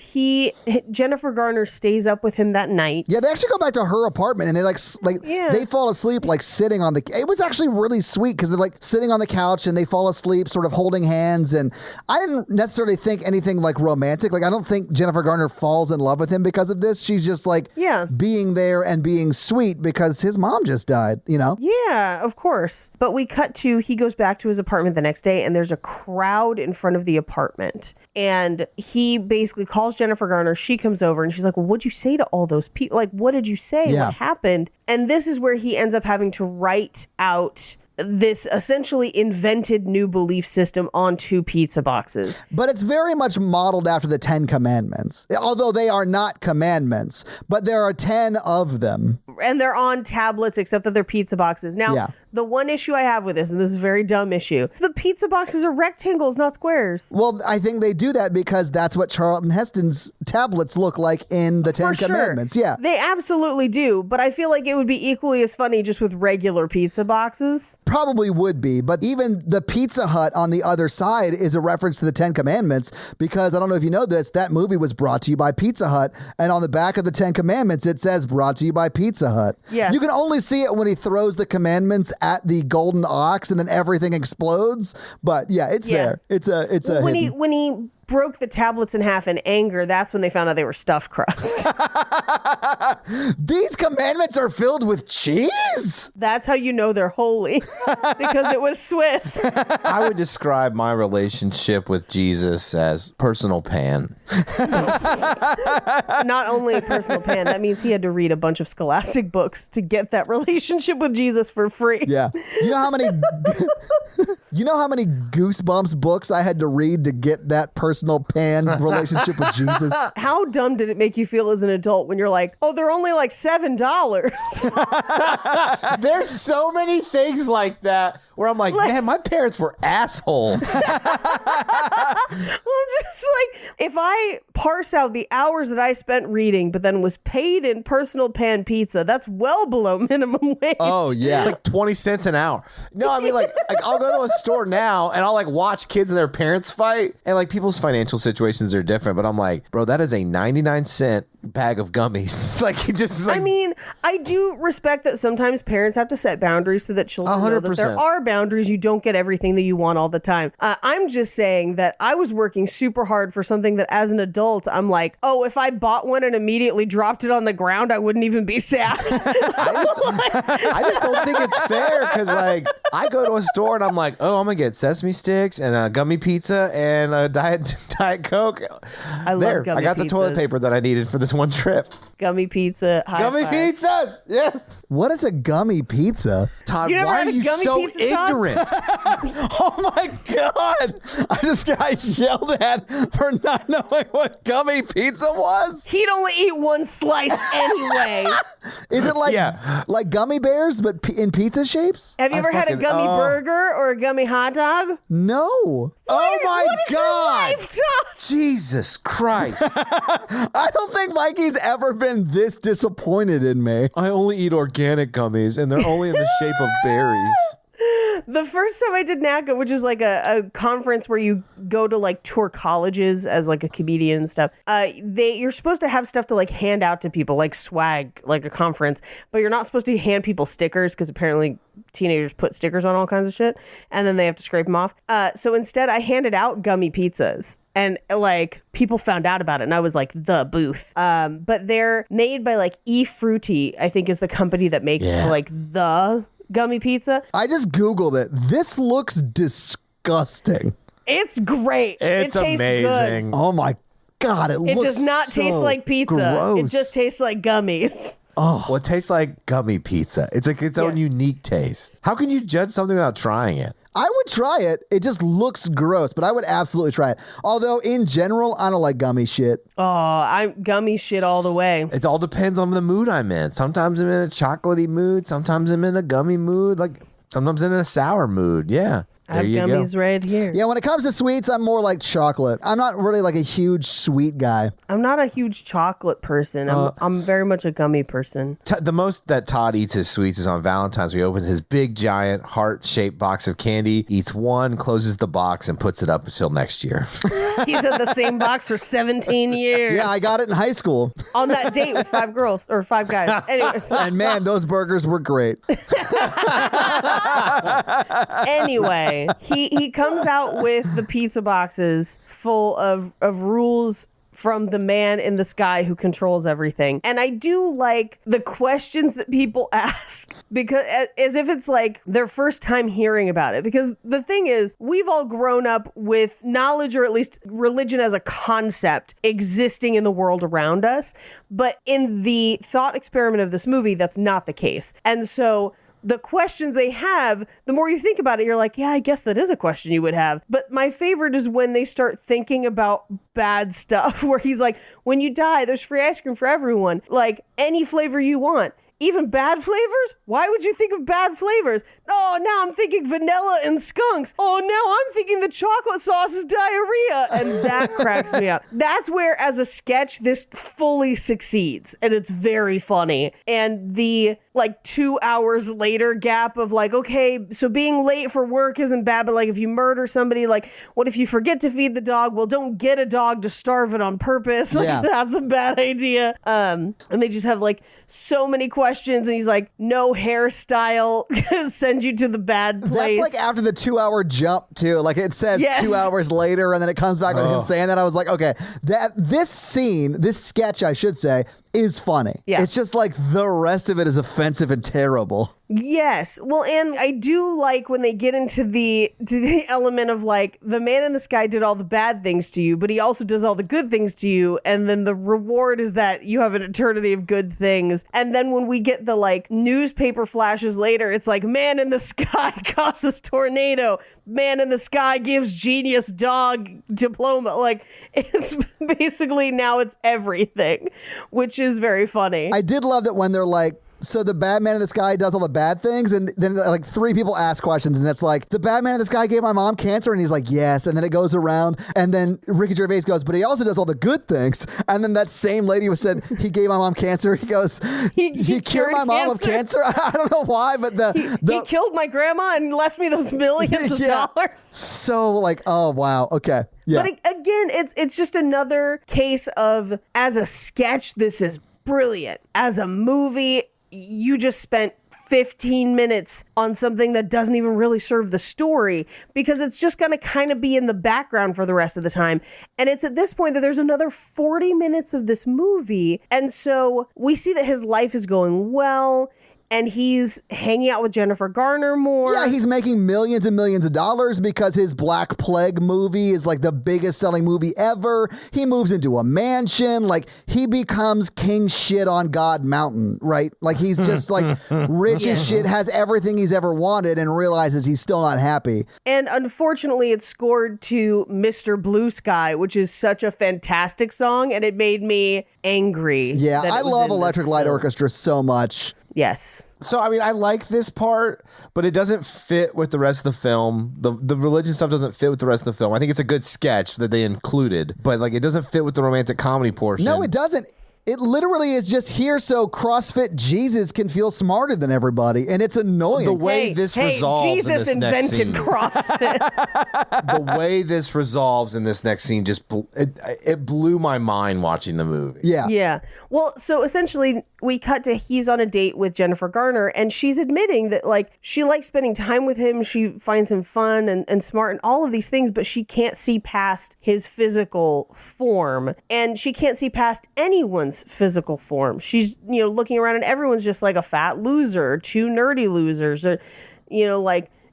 Jennifer Garner stays up with him that night. Yeah, they actually go back to her apartment and they fall asleep like sitting on it was actually really sweet because they're like sitting on the couch and they fall asleep sort of holding hands, and I didn't necessarily think anything like romantic. Like I don't think Jennifer Garner falls in love with him because of this. She's just like being there and being sweet because his mom just died, you know? Yeah, of course. But we cut to he goes back to his apartment the next day and there's a crowd in front of the apartment. And he basically calls Jennifer Garner. She comes over and she's like, well, what'd you say to all those people? Like, what did you say? Yeah. What happened? And this is where he ends up having to write out this essentially invented new belief system on 2 pizza boxes. But it's very much modeled after the 10 commandments, although they are not commandments, but there are 10 of them. And they're on tablets, except that they're pizza boxes. Now, the one issue I have with this, and this is a very dumb issue, the pizza boxes are rectangles, not squares. Well, I think they do that because that's what Charlton Heston's tablets look like in the 10 commandments. Yeah. They absolutely do, but I feel like it would be equally as funny just with regular pizza boxes. Probably would be, but even the Pizza Hut on the other side is a reference to the 10 commandments because I don't know if you know this, that movie was brought to you by Pizza Hut, and on the back of the 10 commandments it says brought to you by Pizza Hut. Yeah. You can only see it when he throws the commandments at the golden ox and then everything explodes, but yeah, it's there. It's a when he broke the tablets in half in anger, that's when they found out they were stuffed crust. These commandments are filled with cheese? That's how you know they're holy, because it was Swiss. I would describe my relationship with Jesus as personal pan. Not only a personal pan, that means he had to read a bunch of scholastic books to get that relationship with Jesus for free. Yeah. You know how many Goosebumps books I had to read to get that personal pan relationship with Jesus? How dumb did it make you feel as an adult when you're like, oh, they're only like $7? There's so many things like that where I'm like, man, my parents were assholes. Well, just like, if I parse out the hours that I spent reading, but then was paid in personal pan pizza, that's well below minimum wage. Oh, yeah. It's like 20 cents an hour. No, I mean, like I'll go to a store now and I'll like watch kids and their parents fight, and like people's financial situations are different, but I'm like, bro, that is a 99-cent bag of gummies. Like, just like, I mean, I do respect that sometimes parents have to set boundaries so that children know that there are boundaries. You don't get everything that you want all the time. I'm just saying that I was working super hard for something that as an adult, I'm like, oh, if I bought one and immediately dropped it on the ground, I wouldn't even be sad. I just don't think it's fair because like I go to a store and I'm like, oh, I'm gonna get sesame sticks and a gummy pizza and a diet Coke. I love gummy I got pizzas. the toilet paper that I needed for this one trip. Gummy pizza. Gummy pizzas. Yeah. What is a gummy pizza? Todd, You never why had are a you gummy so pizza, Todd? ignorant? Oh my God. I just got yelled at for not knowing what gummy pizza was. He'd only eat one slice anyway. Is it like like gummy bears, but in pizza shapes? Have you ever had a gummy burger or a gummy hot dog? No. Oh my What is your God. life, Todd? Jesus Christ. I don't think Mikey's ever been this disappointed in me. I only eat organic gummies and they're only in the shape of berries. The first time I did NACA, which is like a conference where you go to like tour colleges as like a comedian and stuff, you're supposed to have stuff to like hand out to people, like swag, like a conference, but you're not supposed to hand people stickers because apparently teenagers put stickers on all kinds of shit and then they have to scrape them off. So instead I handed out gummy pizzas. And like people found out about it and I was like the booth. But they're made by like E-Fruity, I think is the company that makes like the gummy pizza. I just Googled it. This looks disgusting. It's great. It's it tastes amazing. good. Oh my God, it looks does not so taste like pizza. gross. It just tastes like gummies. Oh, Well, it tastes like gummy pizza. It's like its own unique taste. How can you judge something without trying it? I would try it. It just looks gross, but I would absolutely try it. Although in general, I don't like gummy shit. Oh, I'm gummy shit all the way. It all depends on the mood I'm in. Sometimes I'm in a chocolatey mood. Sometimes I'm in a gummy mood. Like sometimes I'm in a sour mood. Yeah. I have gummies right here. Yeah, when it comes to sweets, I'm more like chocolate. I'm not really like a huge sweet guy. I'm not a huge chocolate person. I'm very much a gummy person. The most that Todd eats his sweets is on Valentine's. He opens his big, giant, heart-shaped box of candy, eats one, closes the box, and puts it up until next year. He's had the same box for 17 years. Yeah, I got it in high school. On that date with 5 girls, or 5 guys. Anyways. And man, those burgers were great. Anyway, he comes out with the pizza boxes full of rules from the man in the sky who controls everything. And I do like the questions that people ask, because as if it's like their first time hearing about it. Because the thing is, we've all grown up with knowledge, or at least religion as a concept, existing in the world around us. But in the thought experiment of this movie, that's not the case. And so the questions they have, the more you think about it, you're like, yeah, I guess that is a question you would have. But my favorite is when they start thinking about bad stuff, where he's like, when you die, there's free ice cream for everyone. Like, any flavor you want. Even bad flavors? Why would you think of bad flavors? Oh, now I'm thinking vanilla and skunks. Oh, now I'm thinking the chocolate sauce is diarrhea. And that cracks me up. That's where, as a sketch, this fully succeeds. And it's very funny. And the 2 hours later gap of okay, so being late for work isn't bad, but if you murder somebody, what if you forget to feed the dog? Well, don't get a dog to starve it on purpose. That's a bad idea. And they just have so many questions, and he's like, no hairstyle sends you to the bad place. That's after the 2 hour jump too. It says yes. 2 hours later, and then it comes back with him saying that. I was like, okay, this sketch, I should say, is funny. Yeah. It's just the rest of it is offensive and terrible. Yes. Well, and I do like when they get into the element of the man in the sky did all the bad things to you, but he also does all the good things to you. And then the reward is that you have an eternity of good things. And then when we get the newspaper flashes later, it's man in the sky causes tornado. Man in the sky gives genius dog diploma. It's basically now it's everything, which is very funny. I did love that when they're so the bad man in the sky does all the bad things, and then 3 people ask questions, and it's the bad man in the sky gave my mom cancer, and he's like, yes, and then it goes around, and then Ricky Gervais goes, but he also does all the good things, and then that same lady who said he gave my mom cancer, he goes, he cured my mom of cancer? I don't know why, but he killed my grandma and left me those millions of dollars. So oh wow, okay. Yeah. But again, it's just another case of, as a sketch, this is brilliant. As a movie, you just spent 15 minutes on something that doesn't even really serve the story, because it's just going to kind of be in the background for the rest of the time. And it's at this point that there's another 40 minutes of this movie. And so we see that his life is going well, and he's hanging out with Jennifer Garner more. Yeah, he's making millions and millions of dollars because his Black Plague movie is the biggest selling movie ever. He moves into a mansion. He becomes king shit on God Mountain, right? He's just rich as shit, has everything he's ever wanted, and realizes he's still not happy. And unfortunately, it's scored to Mr. Blue Sky, which is such a fantastic song, and it made me angry. Yeah, I love Electric Light Orchestra so much. Yes. So, I like this part, but it doesn't fit with the rest of the film. The religion stuff doesn't fit with the rest of the film. I think it's a good sketch that they included, but it doesn't fit with the romantic comedy portion. No, it doesn't. It literally is just here so CrossFit Jesus can feel smarter than everybody, and it's annoying. The way this resolves Jesus in this next scene. invented CrossFit. The way this resolves in this next scene it blew my mind watching the movie. Yeah. Yeah. Well, so essentially we cut to he's on a date with Jennifer Garner, and she's admitting that she likes spending time with him. She finds him fun and smart and all of these things, but she can't see past his physical form, and she can't see past anyone's physical form. She's, looking around, and everyone's just a fat loser, 2 nerdy losers, or,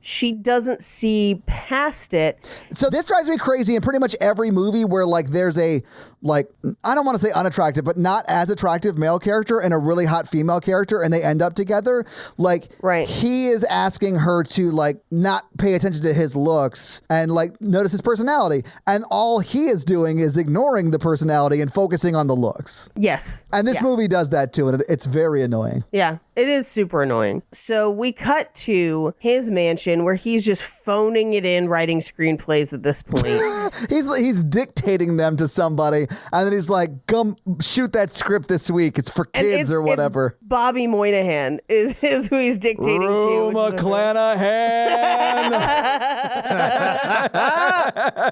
she doesn't see past it. So this drives me crazy in pretty much every movie where there's a like, I don't want to say unattractive, but not as attractive male character and a really hot female character, and they end up together. Like, he is asking her to like not pay attention to his looks and like notice his personality. And all he is doing is ignoring the personality and focusing on the looks. Yes. And this movie does that too, and it's very annoying. Yeah, it is super annoying. So we cut to his mansion where he's just phoning it in, writing screenplays at this point. He's dictating them to somebody, and then he's like, "Come shoot that script this week. It's for kids or whatever." Bobby Moynihan is who he's dictating Rue to. McClanahan.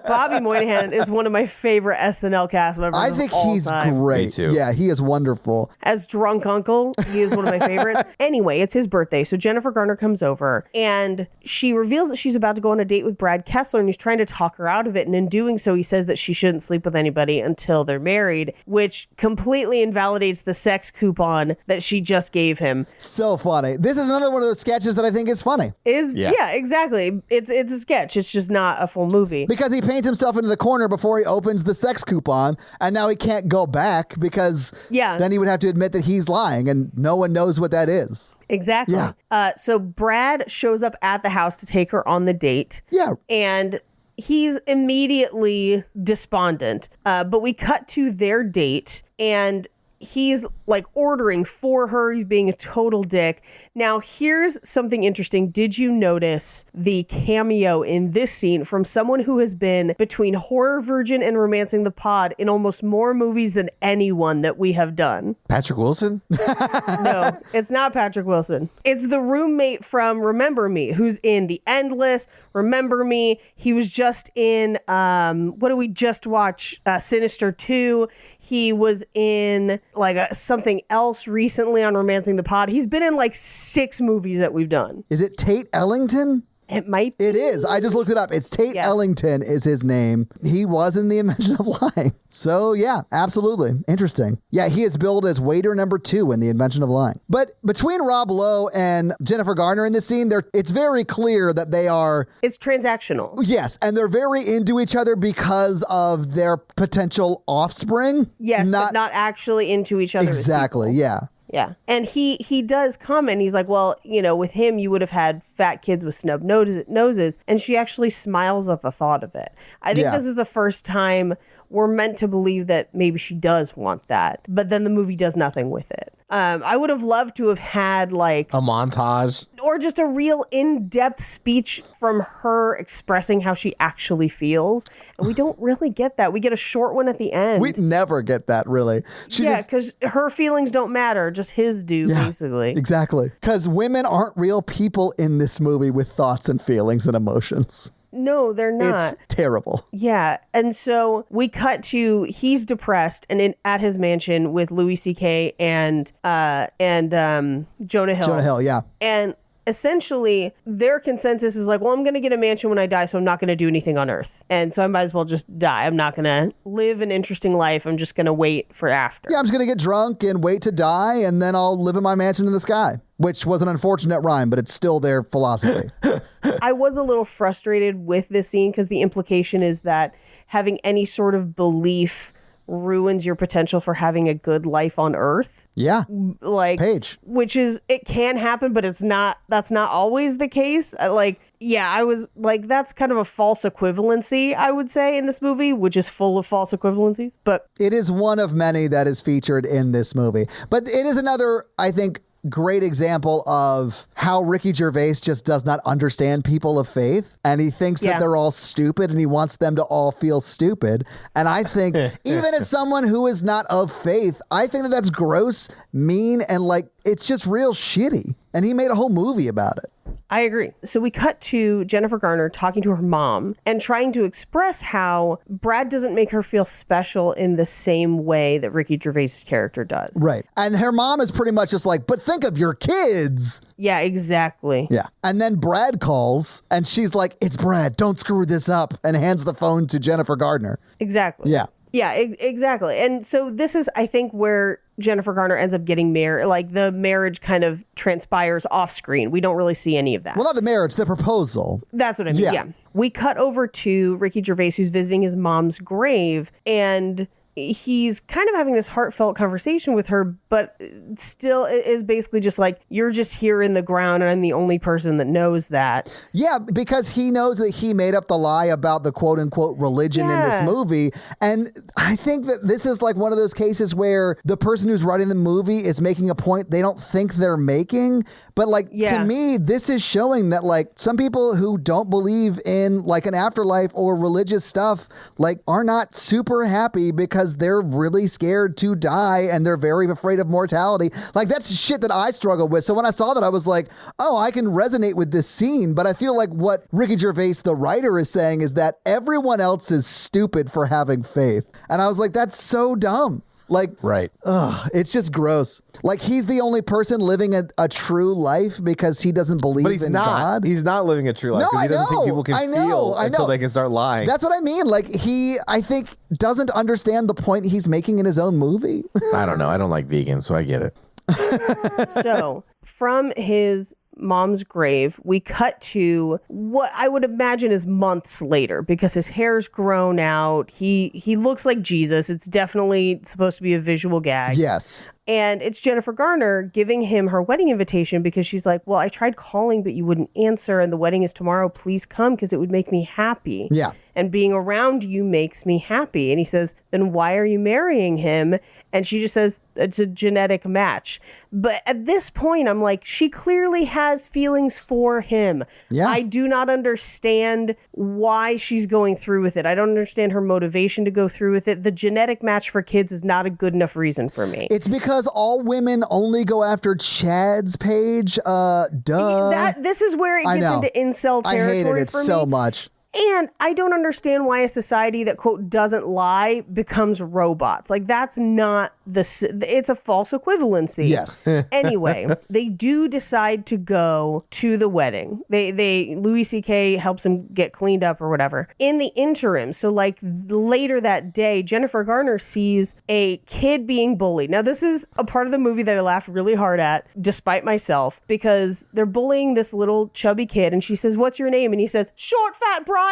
Bobby Moynihan is one of my favorite SNL cast members. I think he's great. Me too. Yeah, he is wonderful. As drunk uncle, he is one of my favorites. Anyway, it's his birthday, so Jennifer Garner comes over, and she reveals that she's about to go on a date with Brad Kessler, and he's trying to talk her out of it. And in doing so, he says that she shouldn't sleep with anybody until they're married, which completely invalidates the sex coupon that she just gave him. So funny. This is another one of those sketches that I think is funny. Yeah, exactly. It's a sketch. It's just not a full movie. Because he paints himself into the corner before he opens the sex coupon, and now he can't go back because then he would have to admit that he's lying, and no one knows what that is. Exactly. Yeah. So Brad shows up at the house to take her on the date. Yeah. And he's immediately despondent. But we cut to their date, and he's like ordering for her. He's being a total dick. Now, here's something interesting. Did you notice the cameo in this scene from someone who has been between Horror Virgin and Romancing the Pod in almost more movies than anyone that we have done? Patrick Wilson? No, it's not Patrick Wilson. It's the roommate from Remember Me, who's in The Endless, Remember Me. He was just in, what did we just watch? Sinister 2. He was in like something else recently on Romancing the Pod. He's been in like 6 movies that we've done. Is it Tate Ellington? It might be. It is. I just looked it up. It's Tate Ellington is his name. He was in The Invention of Lying. So yeah, absolutely. Interesting. Yeah, he is billed as waiter number 2 in The Invention of Lying. But between Rob Lowe and Jennifer Garner in this scene, it's very clear that they are... It's transactional. Yes, and they're very into each other because of their potential offspring. Yes, but not actually into each other. Exactly, yeah. Yeah. And he does comment. He's like, well, with him, you would have had fat kids with snub noses. And she actually smiles at the thought of it. I think this is the first time we're meant to believe that maybe she does want that. But then the movie does nothing with it. I would have loved to have had like a montage or just a real in-depth speech from her expressing how she actually feels. And we don't really get that. We get a short one at the end. We never get that, really. Because her feelings don't matter. Just his do, basically. Exactly. Because women aren't real people in this movie with thoughts and feelings and emotions. No, they're not. It's terrible. Yeah. And so we cut to he's depressed and at his mansion with Louis C.K. and Jonah Hill. Jonah Hill, yeah. And essentially their consensus is like, well, I'm going to get a mansion when I die, so I'm not going to do anything on Earth. And so I might as well just die. I'm not going to live an interesting life. I'm just going to wait for after. Yeah, I'm just going to get drunk and wait to die, and then I'll live in my mansion in the sky. Which was an unfortunate rhyme, but it's still their philosophy. I was a little frustrated with this scene because the implication is that having any sort of belief ruins your potential for having a good life on Earth. Yeah. Like, Paige. Which is, it can happen, but that's not always the case. I was like, that's kind of a false equivalency, I would say, in this movie, which is full of false equivalencies. But it is one of many that is featured in this movie. But it is another, I think, great example of how Ricky Gervais just does not understand people of faith, and he thinks that they're all stupid, and he wants them to all feel stupid. And I think even as someone who is not of faith, I think that that's gross, mean, and like it's just real shitty. And he made a whole movie about it. I agree. So we cut to Jennifer Garner talking to her mom and trying to express how Brad doesn't make her feel special in the same way that Ricky Gervais' character does. Right. And her mom is pretty much just like, but think of your kids. Yeah, exactly. Yeah. And then Brad calls and she's like, it's Brad, don't screw this up, and hands the phone to Jennifer Garner. Exactly. Yeah. Yeah, exactly. And so this is, I think, where Jennifer Garner ends up getting married. Like the marriage kind of transpires off screen. We don't really see any of that. Well, not the marriage, the proposal. That's what I mean. Yeah. We cut over to Ricky Gervais, who's visiting his mom's grave, and he's kind of having this heartfelt conversation with her, but still is basically just like, you're just here in the ground and I'm the only person that knows that. Yeah, because he knows that he made up the lie about the quote unquote religion in this movie. And I think that this is like one of those cases where the person who's writing the movie is making a point they don't think they're making. But like, to me, this is showing that like some people who don't believe in like an afterlife or religious stuff, like are not super happy because they're really scared to die and they're very afraid of mortality. Like that's shit that I struggle with. So when I saw that, I was like, oh, I can resonate with this scene. But I feel like what Ricky Gervais, the writer, is saying is that everyone else is stupid for having faith. And I was like, that's so dumb. Like, right. It's just gross. Like he's the only person living a true life because he doesn't believe in God. He's not living a true life because he doesn't think people can feel until they can start lying. That's what I mean. Like I think, doesn't understand the point he's making in his own movie. I don't know. I don't like vegans, so I get it. So from his mom's grave, we cut to what I would imagine is months later because his hair's grown out. He looks like Jesus. It's definitely supposed to be a visual gag. Yes. And it's Jennifer Garner giving him her wedding invitation because she's like, well, I tried calling, but you wouldn't answer. And the wedding is tomorrow. Please come because it would make me happy. Yeah. And being around you makes me happy. And he says, then why are you marrying him? And she just says, it's a genetic match. But at this point, I'm like, she clearly has feelings for him. Yeah. I do not understand why she's going through with it. I don't understand her motivation to go through with it. The genetic match for kids is not a good enough reason for me. It's because all women only go after Chad's page. This is where it gets into incel territory. I hated it so much. And I don't understand why a society that, quote, doesn't lie becomes robots. Like, that's not it's a false equivalency. Yes. Anyway, they do decide to go to the wedding. Louis C.K. helps him get cleaned up or whatever. In the interim, so like later that day, Jennifer Garner sees a kid being bullied. Now, this is a part of the movie that I laughed really hard at, despite myself, because they're bullying this little chubby kid. And she says, what's your name? And he says, Short Fat Brian.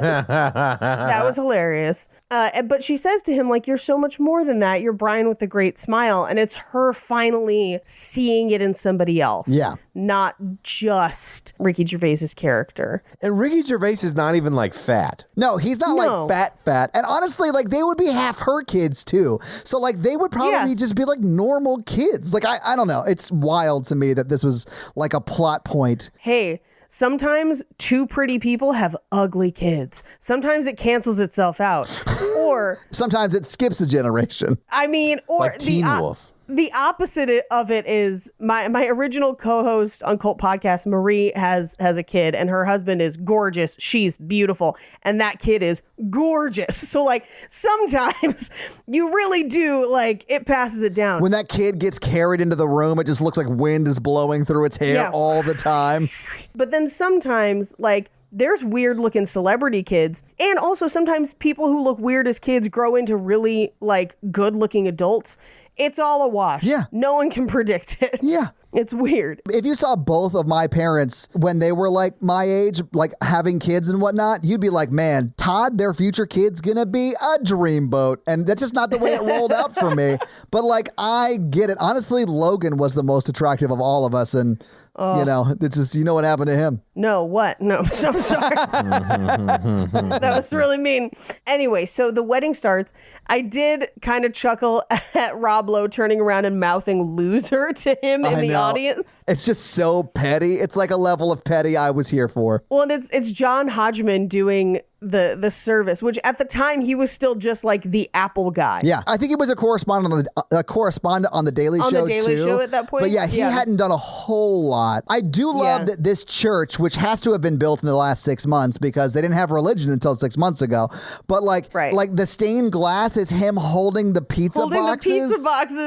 That was hilarious. But she says to him, like, you're so much more than that. You're Brian with a great smile. And it's her finally seeing it in somebody else. Yeah. Not just Ricky Gervais's character. And Ricky Gervais is not even like fat. No, he's not like fat. And honestly, like they would be half her kids too. So like they would probably just be like normal kids. Like I don't know. It's wild to me that this was like a plot point. Hey, sometimes two pretty people have ugly kids. Sometimes it cancels itself out. Or sometimes it skips a generation. I mean, or like Teen Wolf. The opposite of it is my original co-host on Cult Podcast, Marie, has a kid and her husband is gorgeous. She's beautiful. And that kid is gorgeous. So like sometimes you really do like it passes it down. When that kid gets carried into the room, it just looks like wind is blowing through its hair all the time. But then sometimes like there's weird looking celebrity kids. And also sometimes people who look weird as kids grow into really like good looking adults. It's all a wash. Yeah. No one can predict it. Yeah. It's weird. If you saw both of my parents when they were like my age, like having kids and whatnot, you'd be like, man, Todd, their future kid's gonna be a dreamboat. And that's just not the way it rolled out for me. But like, I get it. Honestly, Logan was the most attractive of all of us. And you know, it's just, you know what happened to him. No, what? No, I'm so sorry. That was really mean. Anyway, so the wedding starts. I did kind of chuckle at Rob Lowe turning around and mouthing loser to him in the audience. It's just so petty. It's like a level of petty I was here for. Well, and it's John Hodgman doing the service, which at the time he was still just like the Apple guy. Yeah, I think he was a correspondent on the Daily Show on the Daily Show at that point. But yeah, he hadn't done a whole lot. I do love that this church, which has to have been built in the last 6 months because they didn't have religion until 6 months ago. But like the stained glass is him holding the pizza boxes.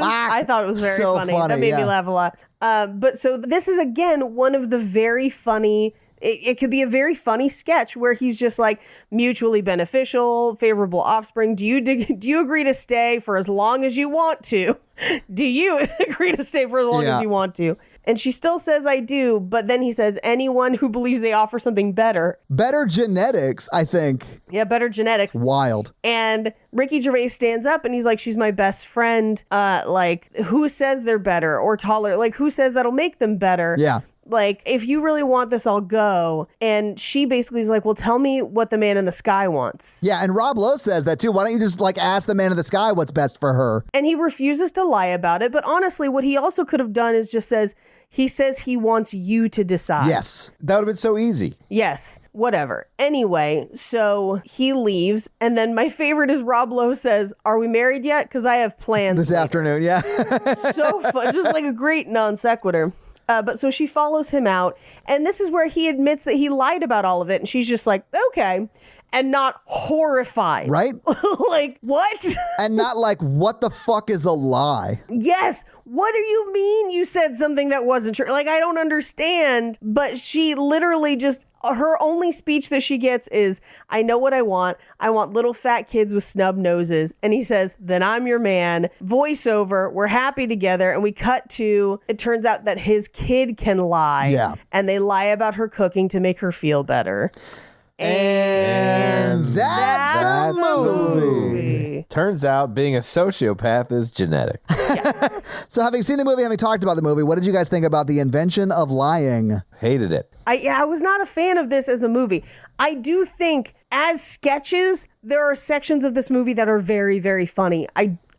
I thought it was very funny. That made me laugh a lot. But so this is again one of the very funny It could be a very funny sketch where he's just like mutually beneficial, favorable offspring. Do you agree to stay for as long as you want to? Do you agree to stay for as long as you want to? And she still says, I do. But then he says, anyone who believes they offer something better. Better genetics, I think. Yeah, better genetics. Wild. And Ricky Gervais stands up and he's like, she's my best friend. Like, who says they're better or taller? Like, who says that'll make them better? Yeah. Like, if you really want this, I'll go. And she basically is like, well, tell me what the man in the sky wants. Yeah, and Rob Lowe says that too. Why don't you just like ask the man in the sky what's best for her? And he refuses to lie about it. But honestly, what he also could have done is just he says he wants you to decide. Yes. That would have been so easy. Yes, whatever. Anyway, so he leaves. And then my favorite is Rob Lowe says, are we married yet? Because I have plans this later. afternoon. Yeah. So fun. Just like a great non sequitur. But so she follows him out. And this is where he admits that he lied about all of it. And she's just like, okay. And not horrified. Right? Like, what? And not like, what the fuck is a lie? Yes. What do you mean you said something that wasn't true? Like, I don't understand. But she literally just, her only speech that she gets is, I know what I want. I want little fat kids with snub noses. And he says, then I'm your man. Voiceover. We're happy together. And we cut to, it turns out that his kid can lie. Yeah. And they lie about her cooking to make her feel better. And that's the movie. Turns out being a sociopath is genetic. So having seen the movie, having talked about the movie, what did you guys think about The Invention of Lying? Hated it. I was not a fan of this as a movie. I do think as sketches, there are sections of this movie that are very, very funny.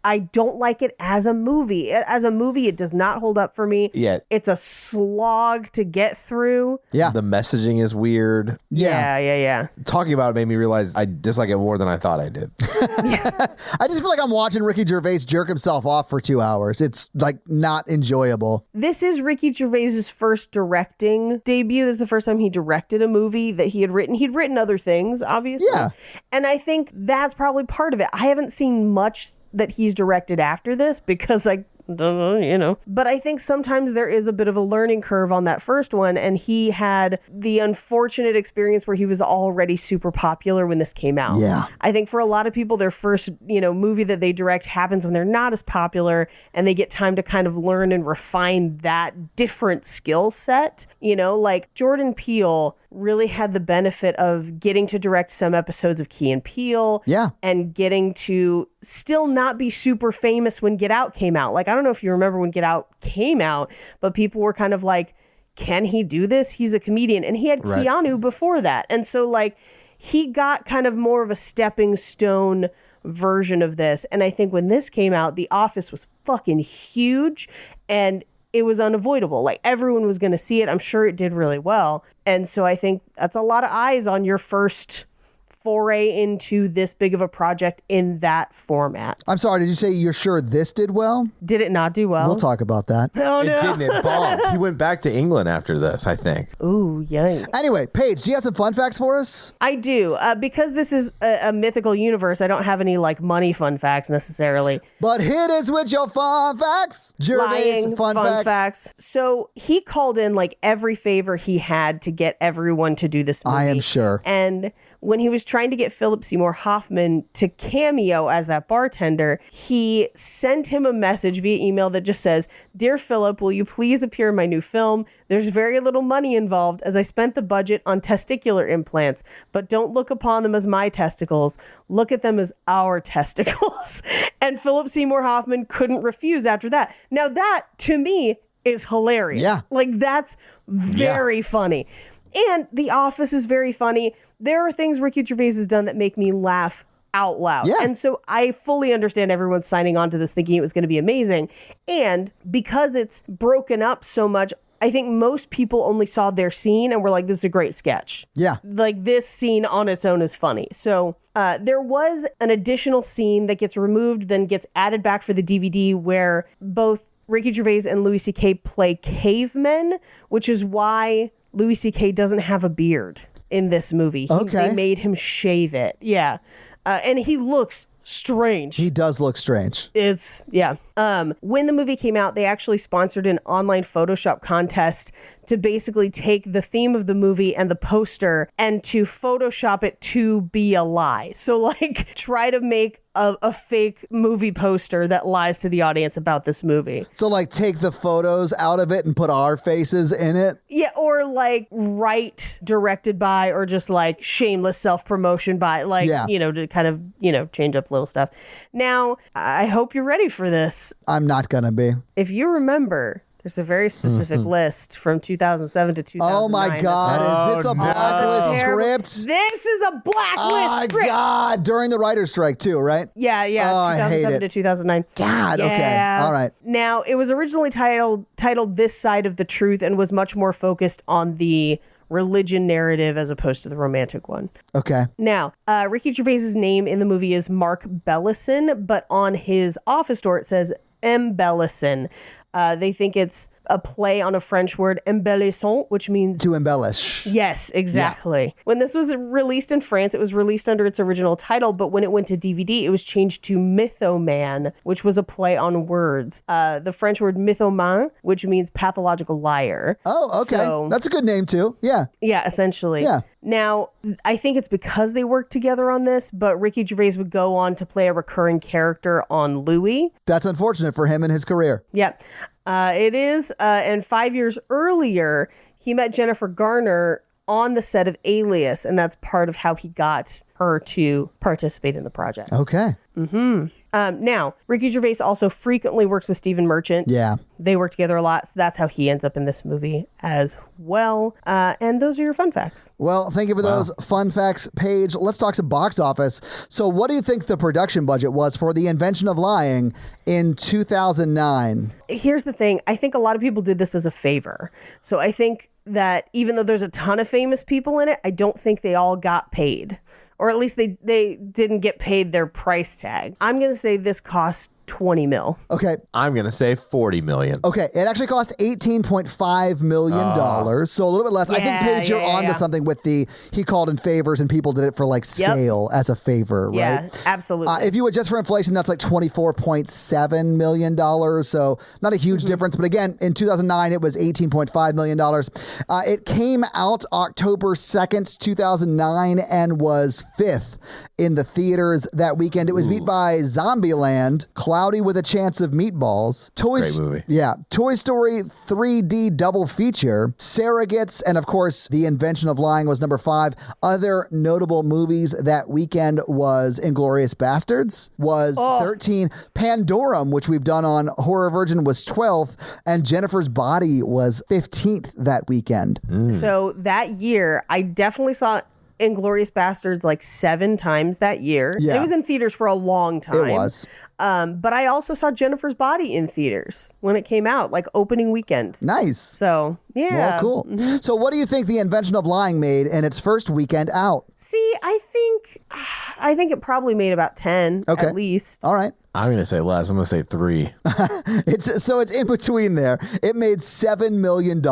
I don't like it as a movie. As a movie, it does not hold up for me. Yeah. It's a slog to get through. Yeah. The messaging is weird. Yeah. Talking about it made me realize I dislike it more than I thought I did. I just feel like I'm watching Ricky Gervais jerk himself off for 2 hours. It's like not enjoyable. This is Ricky Gervais's first directing debut. This is the first time he directed a movie that he had written. He'd written other things, obviously. Yeah. And I think that's probably part of it. I haven't seen much that he's directed after this because I don't know, But I think sometimes there is a bit of a learning curve on that first one. And he had the unfortunate experience where he was already super popular when this came out. Yeah. I think for a lot of people, their first, movie that they direct happens when they're not as popular and they get time to kind of learn and refine that different skill set. Like Jordan Peele really had the benefit of getting to direct some episodes of Key and Peele. Yeah. And getting to still not be super famous when Get Out came out. Like, I don't know if you remember when Get Out came out, but people were kind of like, can he do this? He's a comedian. And he had Keanu before that. And so like he got kind of more of a stepping stone version of this. And I think when this came out, The Office was fucking huge and it was unavoidable. Like everyone was going to see it. I'm sure it did really well. And so I think that's a lot of eyes on your first foray into this big of a project in that format. I'm sorry, did you say you're sure this did well? Did it not do well? We'll talk about that. Oh, no. It didn't. It bombed. He went back to England after this, I think. Ooh, yikes. Anyway, Paige, do you have some fun facts for us? I do. Because this is a mythical universe, I don't have any like money fun facts necessarily. But hit us with your fun facts. Gervais Lying fun facts. So he called in like every favor he had to get everyone to do this movie. I am sure. And when he was trying to get Philip Seymour Hoffman to cameo as that bartender, he sent him a message via email that just says, "Dear Philip, will you please appear in my new film? There's very little money involved as I spent the budget on testicular implants, but don't look upon them as my testicles. Look at them as our testicles." And Philip Seymour Hoffman couldn't refuse after that. Now that, to me, is hilarious. Yeah. Like, that's very funny. And The Office is very funny. There are things Ricky Gervais has done that make me laugh out loud. Yeah. And so I fully understand everyone signing on to this thinking it was going to be amazing. And because it's broken up so much, I think most people only saw their scene and were like, this is a great sketch. Yeah. Like, this scene on its own is funny. So there was an additional scene that gets removed, then gets added back for the DVD where both Ricky Gervais and Louis C.K. play cavemen, which is why Louis C.K. doesn't have a beard in this movie. Okay. They made him shave it. Yeah. And he looks strange. He does look strange. It's, yeah. When the movie came out, they actually sponsored an online Photoshop contest to basically take the theme of the movie and the poster and to Photoshop it to be a lie. So, like, try to make a fake movie poster that lies to the audience about this movie. So, like, take the photos out of it and put our faces in it? Yeah, or, like, write directed by, or just, like, shameless self-promotion by, like, to kind of, change up little stuff. Now, I hope you're ready for this. I'm not gonna be. If you remember, there's a very specific list from 2007 to 2009. Oh my God, is this a blacklist script? This is a blacklist script. Oh my God, during the writer's strike too, right? Yeah, 2007 to 2009. God, okay, all right. Now, it was originally titled This Side of the Truth and was much more focused on the religion narrative as opposed to the romantic one. Okay. Now, Ricky Gervais's name in the movie is Mark Bellison, but on his office door it says M. Bellison. They think it's a play on a French word, embellissant, which means to embellish. Yes, exactly. Yeah. When this was released in France, it was released under its original title, but when it went to DVD, it was changed to Mythoman, which was a play on words. The French word mythoman, which means pathological liar. Oh, okay. So, that's a good name too. Yeah. Yeah, essentially. Yeah. Now, I think it's because they worked together on this, but Ricky Gervais would go on to play a recurring character on Louis. That's unfortunate for him and his career. Yep. It is. And 5 years earlier, he met Jennifer Garner on the set of Alias, and that's part of how he got her to participate in the project. Okay. Mm-hmm. Now, Ricky Gervais also frequently works with Stephen Merchant. Yeah. They work together a lot, so that's how he ends up in this movie as well. And those are your fun facts. Well, thank you for those fun facts, Paige. Let's talk some box office. So what do you think the production budget was for The Invention of Lying in 2009? Here's the thing. I think a lot of people did this as a favor. So I think that even though there's a ton of famous people in it, I don't think they all got paid. Or at least they didn't get paid their price tag. I'm going to say this cost 20 mil. Okay. I'm going to say 40 million. Okay. It actually cost $18.5 million. So a little bit less. I think, Paige, you're onto something with he called in favors and people did it for like scale as a favor, right? Yeah, absolutely. If you adjust for inflation, that's like $24.7 million. So not a huge difference. But again, in 2009, it was $18.5 million. It came out October 2nd, 2009 and was 5th in the theaters that weekend. It was beat by Zombieland, Cloudy with a Chance of Meatballs, Great movie. Yeah, Toy Story 3D double feature, Surrogates, and of course, The Invention of Lying was number 5. Other notable movies that weekend was Inglourious Bastards, was 13. Pandorum, which we've done on Horror Virgin, was 12th, and Jennifer's Body was 15th that weekend. So that year, I definitely saw Inglourious Bastards like 7 times that year. Yeah. It was in theaters for a long time. It was. But I also saw Jennifer's Body in theaters when it came out, like opening weekend. Nice. So, yeah. Well, cool. Mm-hmm. So what do you think The Invention of Lying made in its first weekend out? See, I think it probably made about 10 at least. All right. I'm going to say less. I'm going to say 3. It's in between there. It made $7 million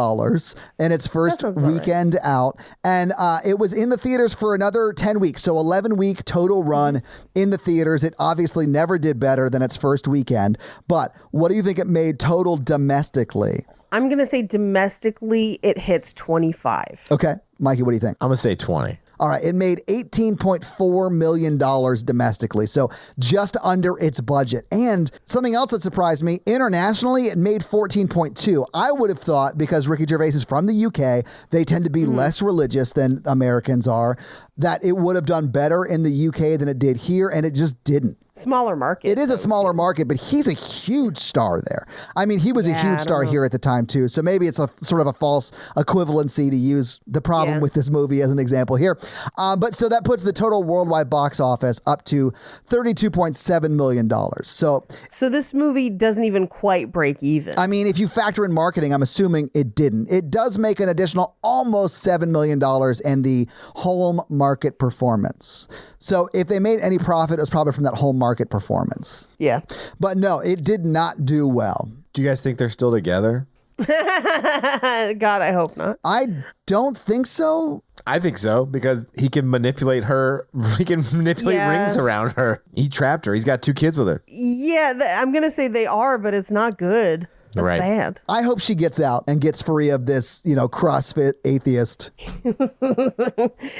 in its first weekend out. And it was in the theaters for another 10 weeks. So 11-week total run in the theaters. It obviously never did better than its first weekend. But what do you think it made total domestically? I'm going to say domestically it hits 25. Okay. Mikey, what do you think? I'm going to say 20. All right, it made $18.4 million domestically, so just under its budget. And something else that surprised me, internationally, it made 14.2. I would have thought, because Ricky Gervais is from the UK, they tend to be less religious than Americans are, that it would have done better in the UK than it did here, and it just didn't. Smaller market. It is a smaller market, but he's a huge star there. I mean, he was a huge star here at the time, too. So maybe it's a sort of a false equivalency to use the problem with this movie as an example here. But so that puts the total worldwide box office up to $32.7 million. So this movie doesn't even quite break even. I mean, if you factor in marketing, I'm assuming it didn't. It does make an additional almost $7 million in the home market performance. So if they made any profit, it was probably from that home market performance. Yeah. But no, it did not do well. Do you guys think they're still together? God, I hope not. I don't think so. I think so, because he can manipulate her. He can manipulate rings around her. He trapped her. He's got 2 kids with her. Yeah, I'm going to say they are, but it's not good. That's bad. I hope she gets out and gets free of this, CrossFit atheist.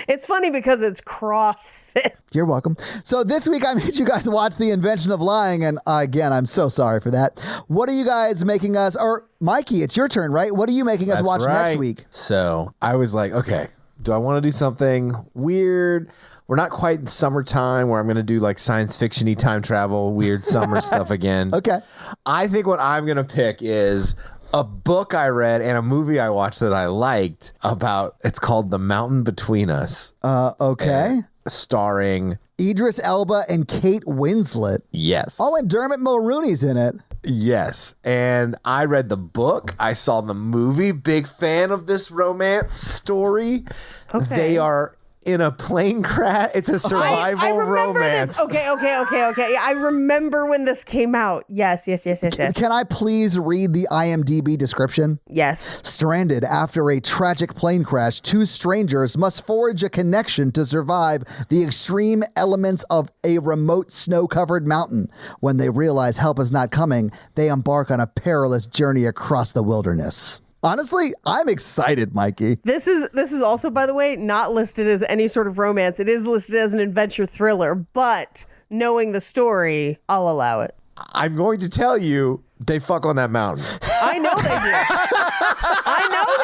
It's funny because it's CrossFit. You're welcome. So this week I made you guys watch The Invention of Lying, and again, I'm so sorry for that. What are you guys making us, or Mikey, it's your turn, right? What are you making us watch next week? So I was like, okay, do I want to do something weird? We're not quite in summertime where I'm going to do like science fiction-y time travel, weird summer stuff again. Okay. I think what I'm going to pick is a book I read and a movie I watched that I liked it's called The Mountain Between Us. Okay. Starring Idris Elba and Kate Winslet. Yes. Oh, and Dermot Mulroney's in it. Yes. And I read the book. I saw the movie. Big fan of this romance story. Okay. They are in a plane crash. It's a survival I remember romance. This. Okay. I remember when this came out. Yes. Can I please read the IMDb description? Yes. Stranded after a tragic plane crash, 2 strangers must forge a connection to survive the extreme elements of a remote snow-covered mountain. When they realize help is not coming, they embark on a perilous journey across the wilderness. Honestly, I'm excited, Mikey. This is also, by the way, not listed as any sort of romance. It is listed as an adventure thriller, but knowing the story, I'll allow it. I'm going to tell you, they fuck on that mountain. I know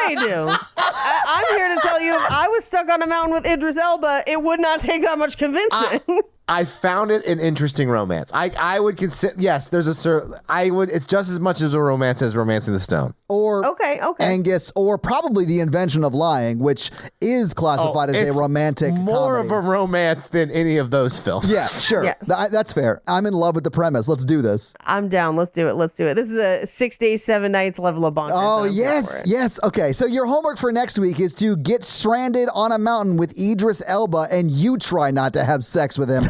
they do. I'm here to tell you, if I was stuck on a mountain with Idris Elba, it would not take that much convincing. I found it an interesting romance. I would consider, yes, it's just as much as a romance as Romancing the Stone. Or Angus, or probably The Invention of Lying, which is classified as a romantic more comedy. of a romance than any of those films. Yeah, sure. Yeah. That's fair. I'm in love with the premise. Let's do this. I'm down. Let's do it. This is a 6 days, 7 nights level of bonkers. Oh, yes. Okay, so your homework for next week is to get stranded on a mountain with Idris Elba, and you try not to have sex with him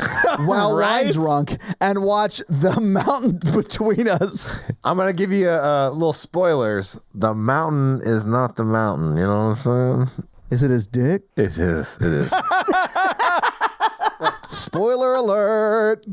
while I'm drunk, and watch The Mountain Between Us. I'm going to give you a little spoilers. The mountain is not the mountain. You know what I'm saying? Is it his dick? It is. Spoiler alert.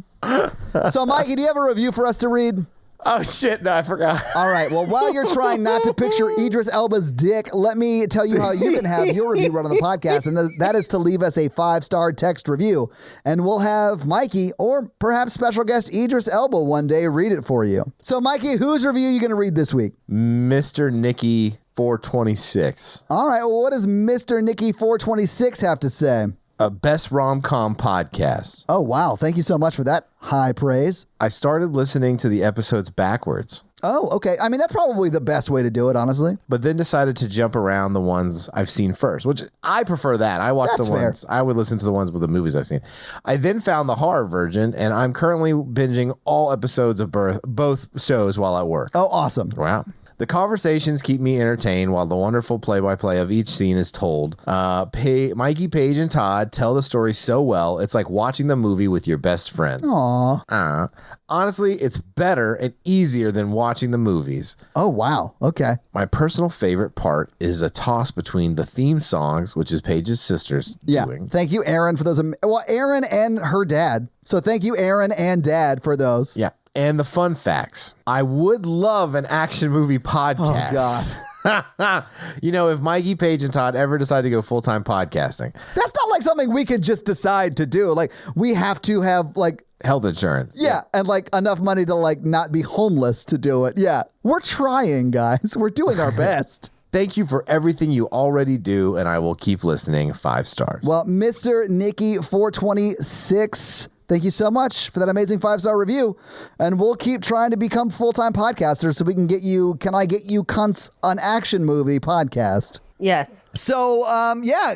So, Mikey, do you have a review for us to read? Oh, shit. No, I forgot. All right. Well, while you're trying not to picture Idris Elba's dick, let me tell you how you can have your review run on the podcast. And that is to leave us a 5-star text review. And we'll have Mikey or perhaps special guest Idris Elba one day read it for you. So, Mikey, whose review are you going to read this week? Mr. Nicky 426. All right. Well, what does Mr. Nicky 426 have to say? A best rom-com podcast. Oh, wow. Thank you so much for that high praise. I started listening to the episodes backwards. Oh, okay. I mean, that's probably the best way to do it, honestly. But then decided to jump around the ones I've seen first, which I prefer that. I watch the ones. I would listen to the ones with the movies I've seen. I then found the horror version, and I'm currently binging all episodes of both shows while at work. Oh, awesome. Wow. The conversations keep me entertained while the wonderful play-by-play of each scene is told. Mikey, Paige, and Todd tell the story so well, it's like watching the movie with your best friends. Aww. Honestly, it's better and easier than watching the movies. Oh, wow. Okay. My personal favorite part is a toss between the theme songs, which is Paige's sister's doing. Thank you, Aaron, for those. Well, Aaron and her dad. So thank you, Aaron and Dad, for those. Yeah. And the fun facts. I would love an action movie podcast. Oh, God. If Mikey, Paige, and Todd ever decide to go full-time podcasting. That's not like something we could just decide to do. Like, we have to have, like... health insurance. Yeah, and, like, enough money to, like, not be homeless to do it. Yeah. We're trying, guys. We're doing our best. Thank you for everything you already do, and I will keep listening. 5 stars. Well, Mr. Nicky 426... thank you so much for that amazing 5-star review. And we'll keep trying to become full-time podcasters so we can get you, Can I Get You Cunts an Action Movie podcast. Yes. So,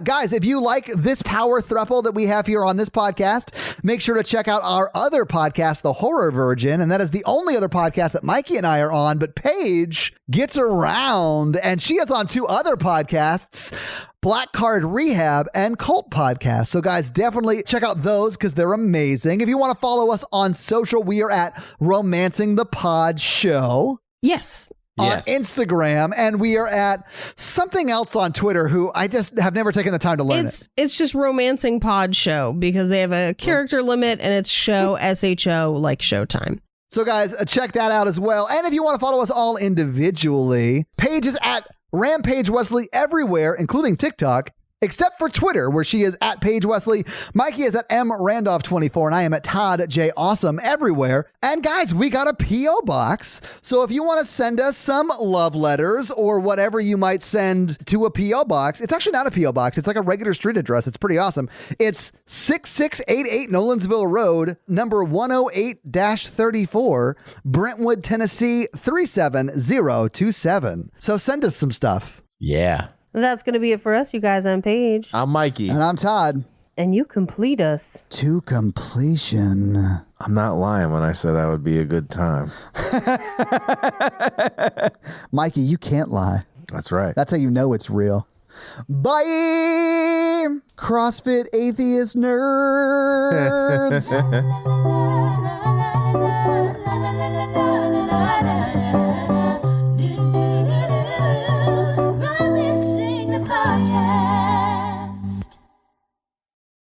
guys, if you like this power throuple that we have here on this podcast, make sure to check out our other podcast, The Horror Virgin. And that is the only other podcast that Mikey and I are on. But Paige gets around, and she is on 2 other podcasts, Black Card Rehab and Cult Podcast. So, guys, definitely check out those because they're amazing. If you want to follow us on social, we are at Romancing the Pod Show. Yes. on Instagram, and we are at something else on Twitter, who I just have never taken the time to learn It's just Romancing Pod Show, because they have a character limit, and it's show, SHO, like Showtime. So guys, check that out as well. And if you want to follow us all individually, Paige is at Rampage Wesley everywhere, including TikTok, except for Twitter, where she is at Paige Wesley. Mikey is at MRandolph24, and I am at Todd J. Awesome everywhere. And guys, we got a P.O. box. So if you want to send us some love letters or whatever you might send to a P.O. box, it's actually not a P.O. box. It's like a regular street address. It's pretty awesome. It's 6688 Nolensville Road, number 108-34, Brentwood, Tennessee 37027. So send us some stuff. Yeah. That's going to be it for us, you guys. I'm Paige. I'm Mikey. And I'm Todd. And you complete us. To completion. I'm not lying when I said that would be a good time. Mikey, you can't lie. That's right. That's how you know it's real. Bye, CrossFit atheist nerds.